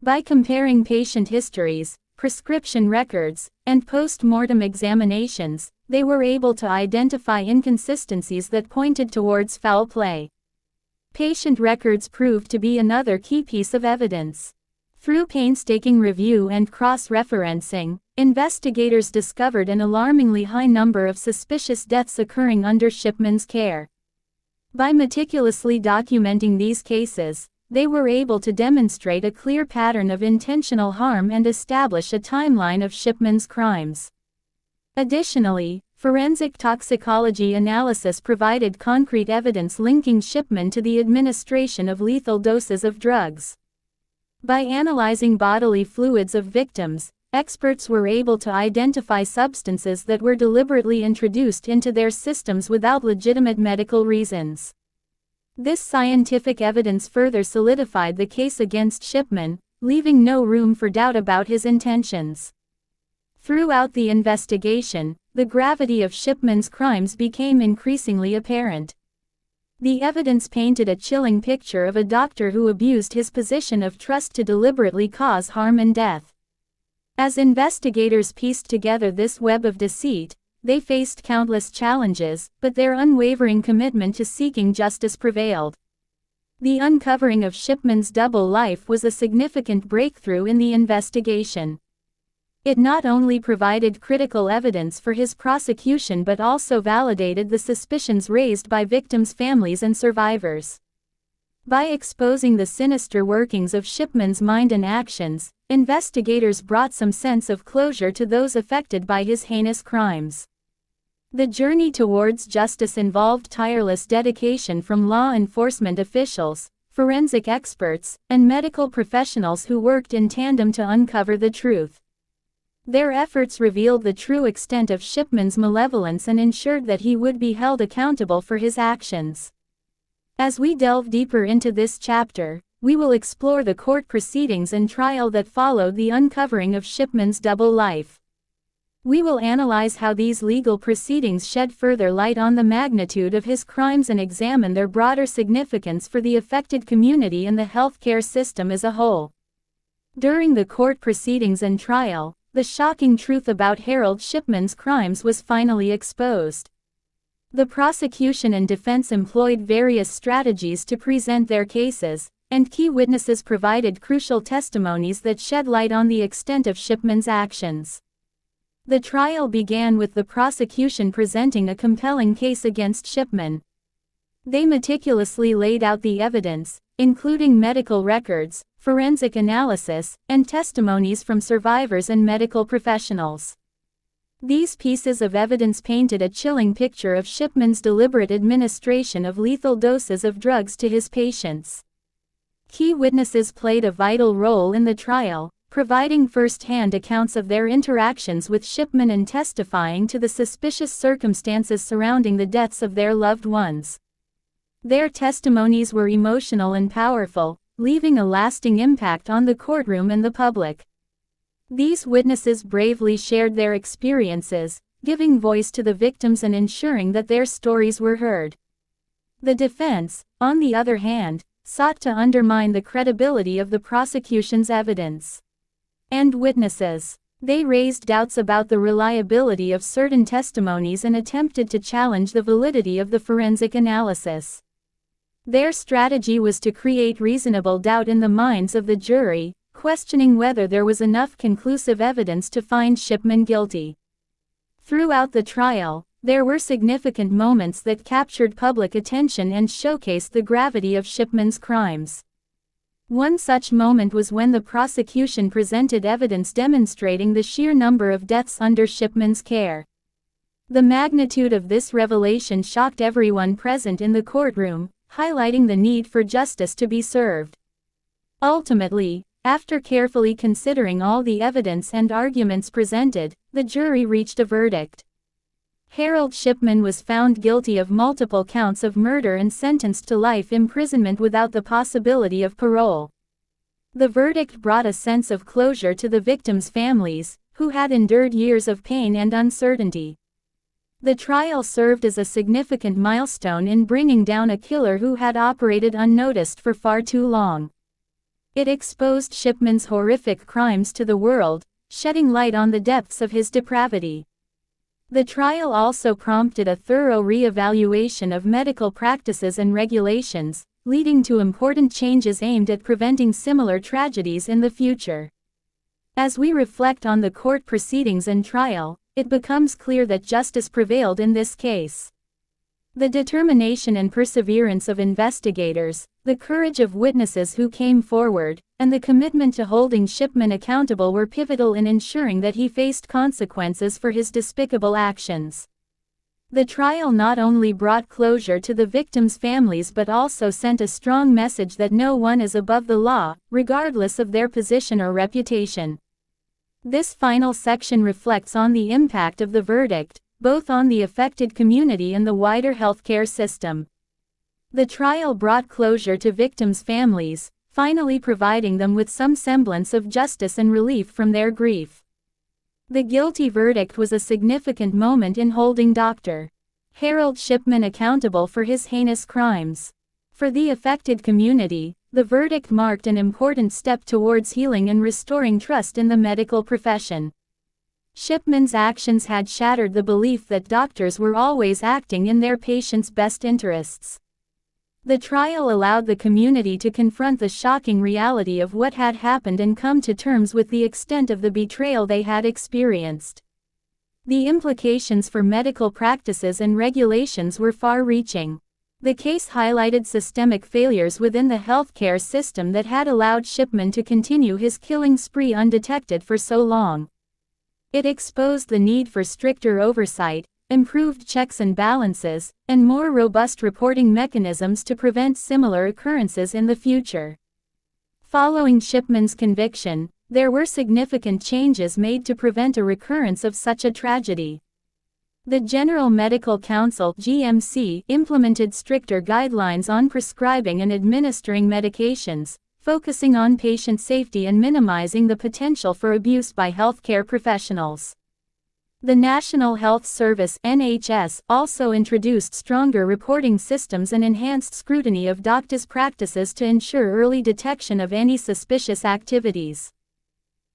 By comparing patient histories, prescription records, and post-mortem examinations, they were able to identify inconsistencies that pointed towards foul play. Patient records proved to be another key piece of evidence. Through painstaking review and cross-referencing, investigators discovered an alarmingly high number of suspicious deaths occurring under Shipman's care. By meticulously documenting these cases, they were able to demonstrate a clear pattern of intentional harm and establish a timeline of Shipman's crimes. Additionally, forensic toxicology analysis provided concrete evidence linking Shipman to the administration of lethal doses of drugs. By analyzing bodily fluids of victims, experts were able to identify substances that were deliberately introduced into their systems without legitimate medical reasons. This scientific evidence further solidified the case against Shipman, leaving no room for doubt about his intentions. Throughout the investigation, the gravity of Shipman's crimes became increasingly apparent. The evidence painted a chilling picture of a doctor who abused his position of trust to deliberately cause harm and death. As investigators pieced together this web of deceit, they faced countless challenges, but their unwavering commitment to seeking justice prevailed. The uncovering of Shipman's double life was a significant breakthrough in the investigation. It not only provided critical evidence for his prosecution but also validated the suspicions raised by victims' families and survivors. By exposing the sinister workings of Shipman's mind and actions, investigators brought some sense of closure to those affected by his heinous crimes. The journey towards justice involved tireless dedication from law enforcement officials, forensic experts, and medical professionals who worked in tandem to uncover the truth. Their efforts revealed the true extent of Shipman's malevolence and ensured that he would be held accountable for his actions. As we delve deeper into this chapter, we will explore the court proceedings and trial that followed the uncovering of Shipman's double life. We will analyze how these legal proceedings shed further light on the magnitude of his crimes and examine their broader significance for the affected community and the healthcare system as a whole. During the court proceedings and trial, the shocking truth about Harold Shipman's crimes was finally exposed. The prosecution and defense employed various strategies to present their cases, and key witnesses provided crucial testimonies that shed light on the extent of Shipman's actions. The trial began with the prosecution presenting a compelling case against Shipman. They meticulously laid out the evidence, including medical records, forensic analysis, and testimonies from survivors and medical professionals. These pieces of evidence painted a chilling picture of Shipman's deliberate administration of lethal doses of drugs to his patients. Key witnesses played a vital role in the trial, providing first-hand accounts of their interactions with Shipman and testifying to the suspicious circumstances surrounding the deaths of their loved ones. Their testimonies were emotional and powerful, leaving a lasting impact on the courtroom and the public. These witnesses bravely shared their experiences, giving voice to the victims and ensuring that their stories were heard. The defense, on the other hand, sought to undermine the credibility of the prosecution's evidence and witnesses. They raised doubts about the reliability of certain testimonies and attempted to challenge the validity of the forensic analysis. Their strategy was to create reasonable doubt in the minds of the jury, questioning whether there was enough conclusive evidence to find Shipman guilty. Throughout the trial, there were significant moments that captured public attention and showcased the gravity of Shipman's crimes. One such moment was when the prosecution presented evidence demonstrating the sheer number of deaths under Shipman's care. The magnitude of this revelation shocked everyone present in the courtroom, highlighting the need for justice to be served. Ultimately, after carefully considering all the evidence and arguments presented, the jury reached a verdict. Harold Shipman was found guilty of multiple counts of murder and sentenced to life imprisonment without the possibility of parole. The verdict brought a sense of closure to the victims' families, who had endured years of pain and uncertainty. The trial served as a significant milestone in bringing down a killer who had operated unnoticed for far too long. It exposed Shipman's horrific crimes to the world, shedding light on the depths of his depravity. The trial also prompted a thorough re-evaluation of medical practices and regulations, leading to important changes aimed at preventing similar tragedies in the future. As we reflect on the court proceedings and trial, it becomes clear that justice prevailed in this case. The determination and perseverance of investigators, the courage of witnesses who came forward, and the commitment to holding Shipman accountable were pivotal in ensuring that he faced consequences for his despicable actions. The trial not only brought closure to the victims' families but also sent a strong message that no one is above the law, regardless of their position or reputation. This final section reflects on the impact of the verdict, both on the affected community and the wider healthcare system. The trial brought closure to victims' families, finally providing them with some semblance of justice and relief from their grief. The guilty verdict was a significant moment in holding Dr. Harold Shipman accountable for his heinous crimes. For the affected community, the verdict marked an important step towards healing and restoring trust in the medical profession. Shipman's actions had shattered the belief that doctors were always acting in their patients' best interests. The trial allowed the community to confront the shocking reality of what had happened and come to terms with the extent of the betrayal they had experienced. The implications for medical practices and regulations were far-reaching. The case highlighted systemic failures within the healthcare system that had allowed Shipman to continue his killing spree undetected for so long. It exposed the need for stricter oversight, improved checks and balances, and more robust reporting mechanisms to prevent similar occurrences in the future. Following Shipman's conviction, there were significant changes made to prevent a recurrence of such a tragedy. The General Medical Council (GMC) implemented stricter guidelines on prescribing and administering medications, focusing on patient safety and minimizing the potential for abuse by healthcare professionals. The National Health Service (NHS) also introduced stronger reporting systems and enhanced scrutiny of doctors' practices to ensure early detection of any suspicious activities.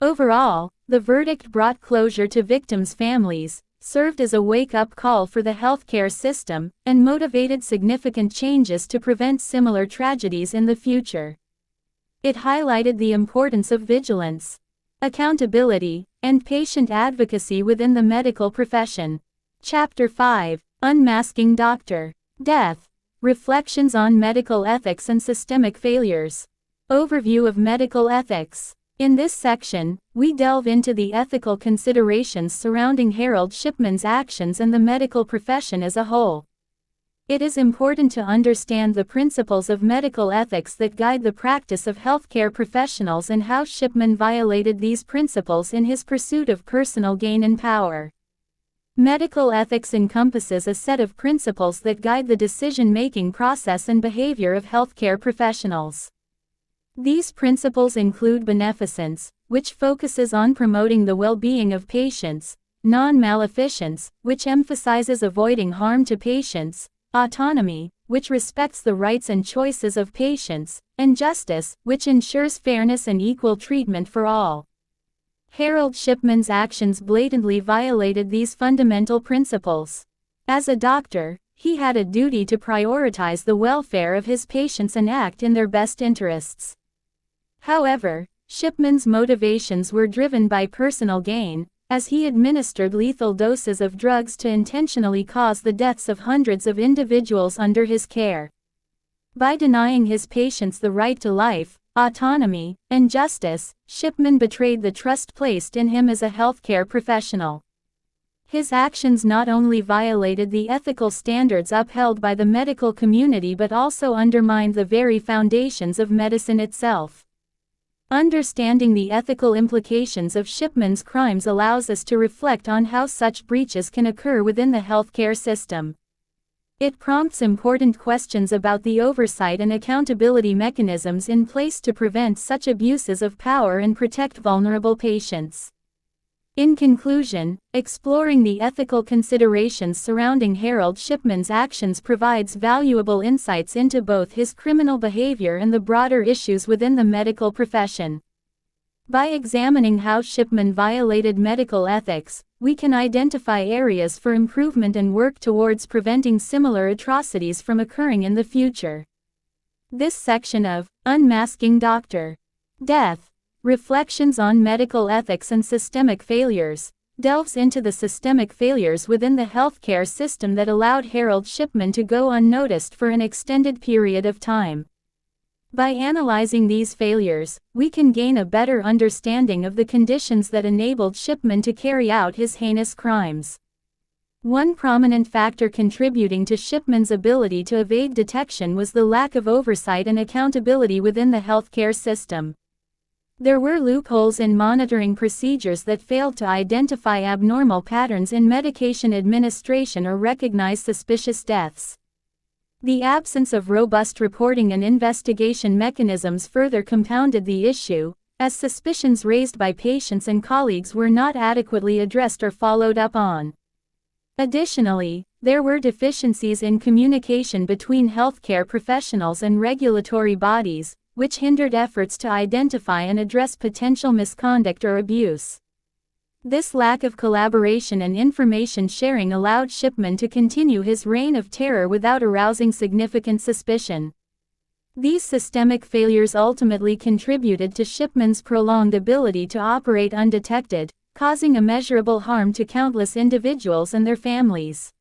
Overall, the verdict brought closure to victims' families, served as a wake-up call for the healthcare system, and motivated significant changes to prevent similar tragedies in the future. It highlighted the importance of vigilance, accountability, and patient advocacy within the medical profession. Chapter 5: Unmasking Dr. Death. Reflections on Medical Ethics and Systemic Failures. Overview of medical ethics. In this section, we delve into the ethical considerations surrounding Harold Shipman's actions and the medical profession as a whole. It is important to understand the principles of medical ethics that guide the practice of healthcare professionals and how Shipman violated these principles in his pursuit of personal gain and power. Medical ethics encompasses a set of principles that guide the decision-making process and behavior of healthcare professionals. These principles include beneficence, which focuses on promoting the well-being of patients, non-maleficence, which emphasizes avoiding harm to patients, autonomy, which respects the rights and choices of patients, and justice, which ensures fairness and equal treatment for all. Harold Shipman's actions blatantly violated these fundamental principles. As a doctor, he had a duty to prioritize the welfare of his patients and act in their best interests. However, Shipman's motivations were driven by personal gain, as he administered lethal doses of drugs to intentionally cause the deaths of hundreds of individuals under his care. By denying his patients the right to life, autonomy, and justice, Shipman betrayed the trust placed in him as a healthcare professional. His actions not only violated the ethical standards upheld by the medical community but also undermined the very foundations of medicine itself. Understanding the ethical implications of Shipman's crimes allows us to reflect on how such breaches can occur within the healthcare system. It prompts important questions about the oversight and accountability mechanisms in place to prevent such abuses of power and protect vulnerable patients. In conclusion, exploring the ethical considerations surrounding Harold Shipman's actions provides valuable insights into both his criminal behavior and the broader issues within the medical profession. By examining how Shipman violated medical ethics, we can identify areas for improvement and work towards preventing similar atrocities from occurring in the future. This section of Unmasking Dr. Death. Reflections on Medical Ethics and Systemic Failures, delves into the systemic failures within the healthcare system that allowed Harold Shipman to go unnoticed for an extended period of time. By analyzing these failures, we can gain a better understanding of the conditions that enabled Shipman to carry out his heinous crimes. One prominent factor contributing to Shipman's ability to evade detection was the lack of oversight and accountability within the healthcare system. There were loopholes in monitoring procedures that failed to identify abnormal patterns in medication administration or recognize suspicious deaths. The absence of robust reporting and investigation mechanisms further compounded the issue, as suspicions raised by patients and colleagues were not adequately addressed or followed up on. Additionally, there were deficiencies in communication between healthcare professionals and regulatory bodies, which hindered efforts to identify and address potential misconduct or abuse. This lack of collaboration and information sharing allowed Shipman to continue his reign of terror without arousing significant suspicion. These systemic failures ultimately contributed to Shipman's prolonged ability to operate undetected, causing immeasurable harm to countless individuals and their families.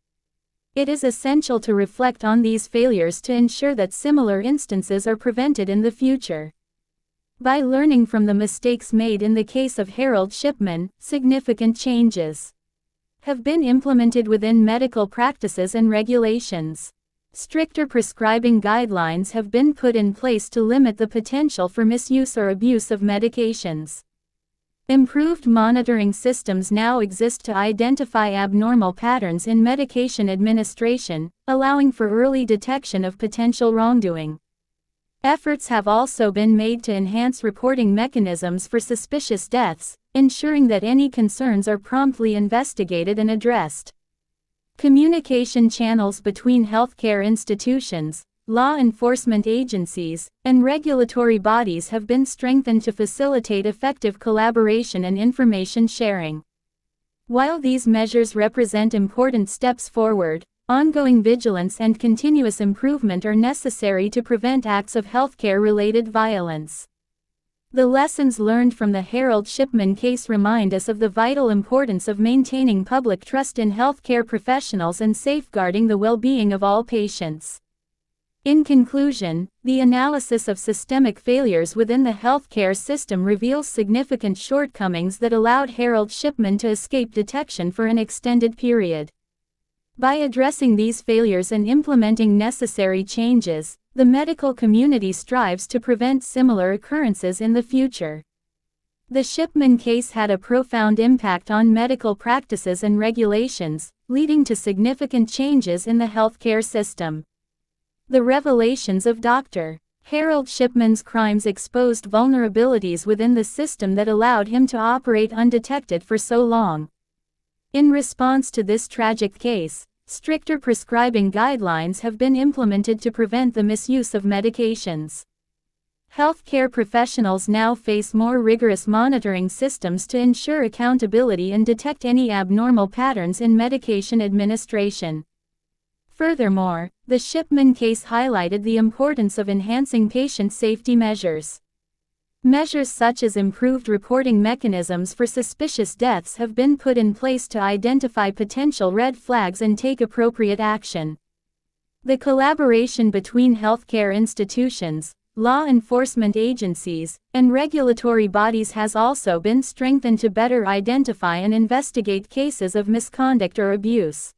It is essential to reflect on these failures to ensure that similar instances are prevented in the future. By learning from the mistakes made in the case of Harold Shipman, significant changes have been implemented within medical practices and regulations. Stricter prescribing guidelines have been put in place to limit the potential for misuse or abuse of medications. Improved monitoring systems now exist to identify abnormal patterns in medication administration, allowing for early detection of potential wrongdoing. Efforts have also been made to enhance reporting mechanisms for suspicious deaths, ensuring that any concerns are promptly investigated and addressed. Communication channels between healthcare institutions, law enforcement agencies, and regulatory bodies have been strengthened to facilitate effective collaboration and information sharing. While these measures represent important steps forward, ongoing vigilance and continuous improvement are necessary to prevent acts of healthcare-related violence. The lessons learned from the Harold Shipman case remind us of the vital importance of maintaining public trust in healthcare professionals and safeguarding the well-being of all patients. In conclusion, the analysis of systemic failures within the healthcare system reveals significant shortcomings that allowed Harold Shipman to escape detection for an extended period. By addressing these failures and implementing necessary changes, the medical community strives to prevent similar occurrences in the future. The Shipman case had a profound impact on medical practices and regulations, leading to significant changes in the healthcare system. The revelations of Dr. Harold Shipman's crimes exposed vulnerabilities within the system that allowed him to operate undetected for so long. In response to this tragic case, stricter prescribing guidelines have been implemented to prevent the misuse of medications. Healthcare professionals now face more rigorous monitoring systems to ensure accountability and detect any abnormal patterns in medication administration. Furthermore, the Shipman case highlighted the importance of enhancing patient safety measures. Measures such as improved reporting mechanisms for suspicious deaths have been put in place to identify potential red flags and take appropriate action. The collaboration between healthcare institutions, law enforcement agencies, and regulatory bodies has also been strengthened to better identify and investigate cases of misconduct or abuse.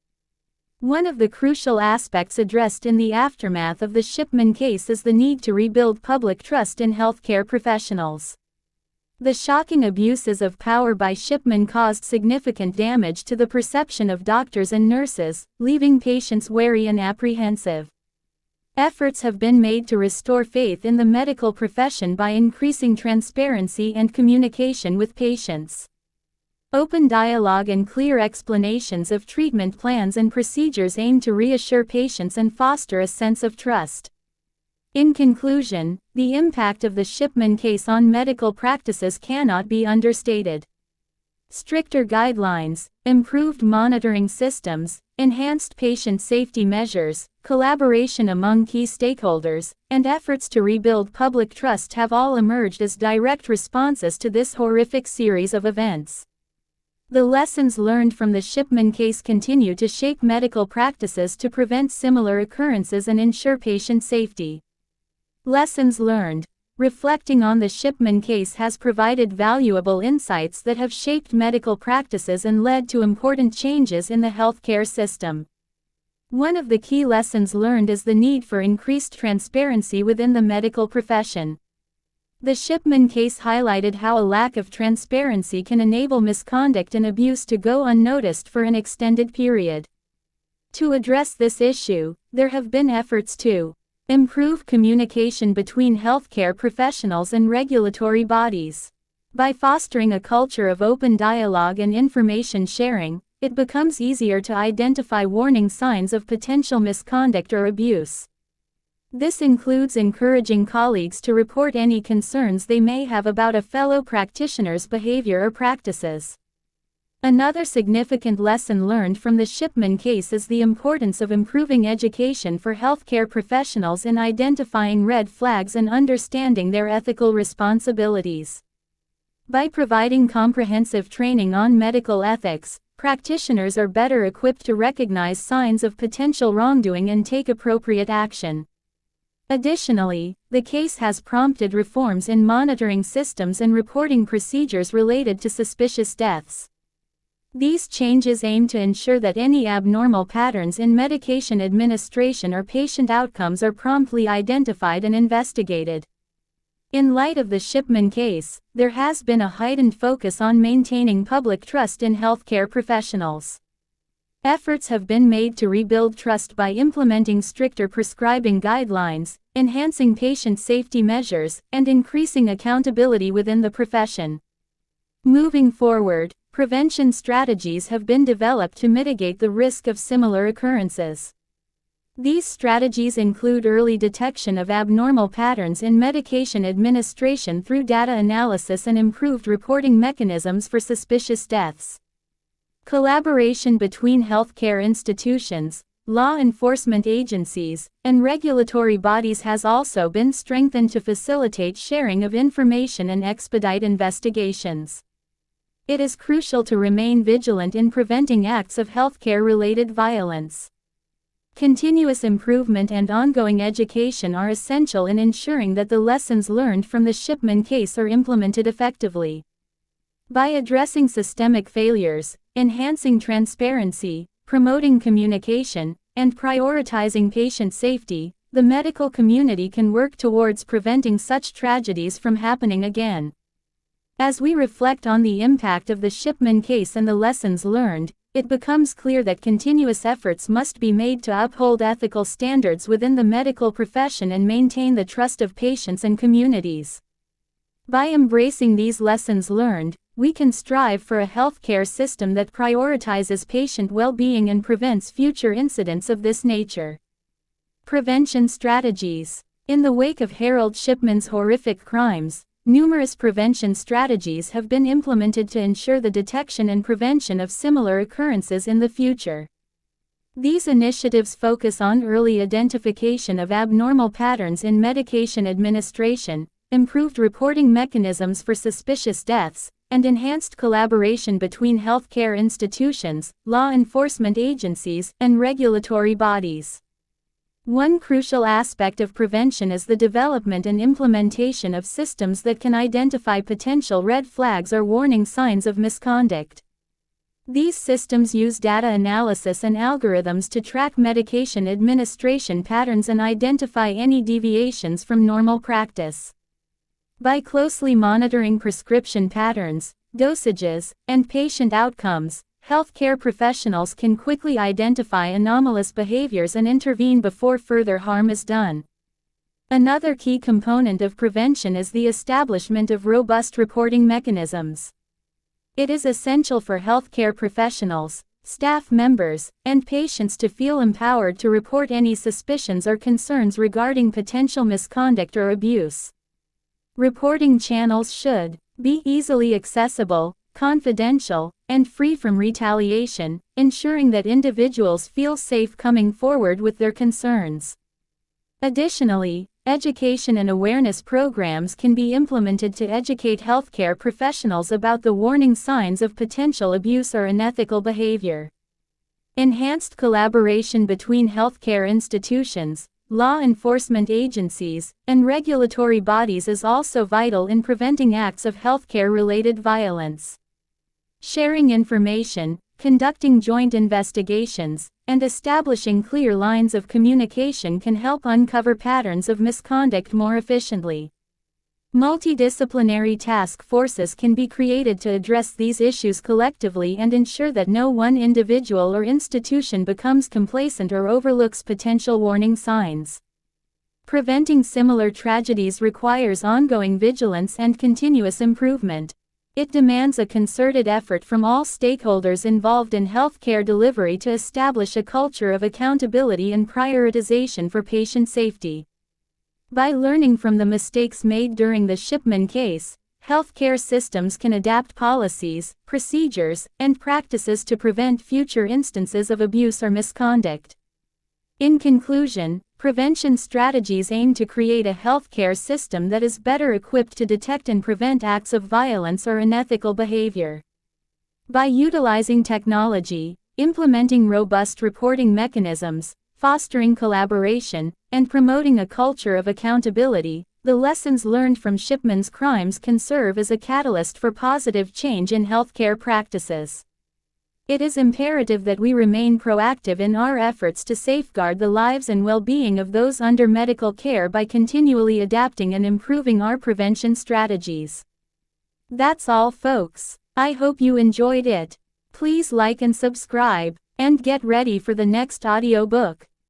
One of the crucial aspects addressed in the aftermath of the Shipman case is the need to rebuild public trust in healthcare professionals. The shocking abuses of power by Shipman caused significant damage to the perception of doctors and nurses, leaving patients wary and apprehensive. Efforts have been made to restore faith in the medical profession by increasing transparency and communication with patients. Open dialogue and clear explanations of treatment plans and procedures aim to reassure patients and foster a sense of trust. In conclusion, the impact of the Shipman case on medical practices cannot be understated. Stricter guidelines, improved monitoring systems, enhanced patient safety measures, collaboration among key stakeholders, and efforts to rebuild public trust have all emerged as direct responses to this horrific series of events. The lessons learned from the Shipman case continue to shape medical practices to prevent similar occurrences and ensure patient safety. Lessons learned. Reflecting on the Shipman case has provided valuable insights that have shaped medical practices and led to important changes in the healthcare system. One of the key lessons learned is the need for increased transparency within the medical profession. The Shipman case highlighted how a lack of transparency can enable misconduct and abuse to go unnoticed for an extended period. To address this issue, there have been efforts to improve communication between healthcare professionals and regulatory bodies. By fostering a culture of open dialogue and information sharing, it becomes easier to identify warning signs of potential misconduct or abuse. This includes encouraging colleagues to report any concerns they may have about a fellow practitioner's behavior or practices. Another significant lesson learned from the Shipman case is the importance of improving education for healthcare professionals in identifying red flags and understanding their ethical responsibilities. By providing comprehensive training on medical ethics, practitioners are better equipped to recognize signs of potential wrongdoing and take appropriate action. Additionally, the case has prompted reforms in monitoring systems and reporting procedures related to suspicious deaths. These changes aim to ensure that any abnormal patterns in medication administration or patient outcomes are promptly identified and investigated. In light of the Shipman case, there has been a heightened focus on maintaining public trust in healthcare professionals. Efforts have been made to rebuild trust by implementing stricter prescribing guidelines, enhancing patient safety measures, and increasing accountability within the profession. Moving forward, prevention strategies have been developed to mitigate the risk of similar occurrences. These strategies include early detection of abnormal patterns in medication administration through data analysis and improved reporting mechanisms for suspicious deaths. Collaboration between healthcare institutions, law enforcement agencies, and regulatory bodies has also been strengthened to facilitate sharing of information and expedite investigations. It is crucial to remain vigilant in preventing acts of healthcare-related violence. Continuous improvement and ongoing education are essential in ensuring that the lessons learned from the Shipman case are implemented effectively. By addressing systemic failures, enhancing transparency, promoting communication, and prioritizing patient safety, the medical community can work towards preventing such tragedies from happening again. As we reflect on the impact of the Shipman case and the lessons learned, it becomes clear that continuous efforts must be made to uphold ethical standards within the medical profession and maintain the trust of patients and communities. By embracing these lessons learned, we can strive for a healthcare system that prioritizes patient well-being and prevents future incidents of this nature. Prevention strategies. In the wake of Harold Shipman's horrific crimes, numerous prevention strategies have been implemented to ensure the detection and prevention of similar occurrences in the future. These initiatives focus on early identification of abnormal patterns in medication administration, improved reporting mechanisms for suspicious deaths, and enhanced collaboration between healthcare institutions, law enforcement agencies, and regulatory bodies. One crucial aspect of prevention is the development and implementation of systems that can identify potential red flags or warning signs of misconduct. These systems use data analysis and algorithms to track medication administration patterns and identify any deviations from normal practice. By closely monitoring prescription patterns, dosages, and patient outcomes, healthcare professionals can quickly identify anomalous behaviors and intervene before further harm is done. Another key component of prevention is the establishment of robust reporting mechanisms. It is essential for healthcare professionals, staff members, and patients to feel empowered to report any suspicions or concerns regarding potential misconduct or abuse. Reporting channels should be easily accessible, confidential, and free from retaliation, ensuring that individuals feel safe coming forward with their concerns. Additionally, education and awareness programs can be implemented to educate healthcare professionals about the warning signs of potential abuse or unethical behavior. Enhanced collaboration between healthcare institutions, law enforcement agencies, and regulatory bodies is also vital in preventing acts of healthcare-related violence. Sharing information, conducting joint investigations, and establishing clear lines of communication can help uncover patterns of misconduct more efficiently. Multidisciplinary task forces can be created to address these issues collectively and ensure that no one individual or institution becomes complacent or overlooks potential warning signs. Preventing similar tragedies requires ongoing vigilance and continuous improvement. It demands a concerted effort from all stakeholders involved in healthcare delivery to establish a culture of accountability and prioritization for patient safety. By learning from the mistakes made during the Shipman case, healthcare systems can adapt policies, procedures, and practices to prevent future instances of abuse or misconduct. In conclusion, prevention strategies aim to create a healthcare system that is better equipped to detect and prevent acts of violence or unethical behavior. By utilizing technology, implementing robust reporting mechanisms, fostering collaboration, and promoting a culture of accountability, the lessons learned from Shipman's crimes can serve as a catalyst for positive change in healthcare practices. It is imperative that we remain proactive in our efforts to safeguard the lives and well-being of those under medical care by continually adapting and improving our prevention strategies. That's all, folks. I hope you enjoyed it. Please like and subscribe, and get ready for the next audiobook.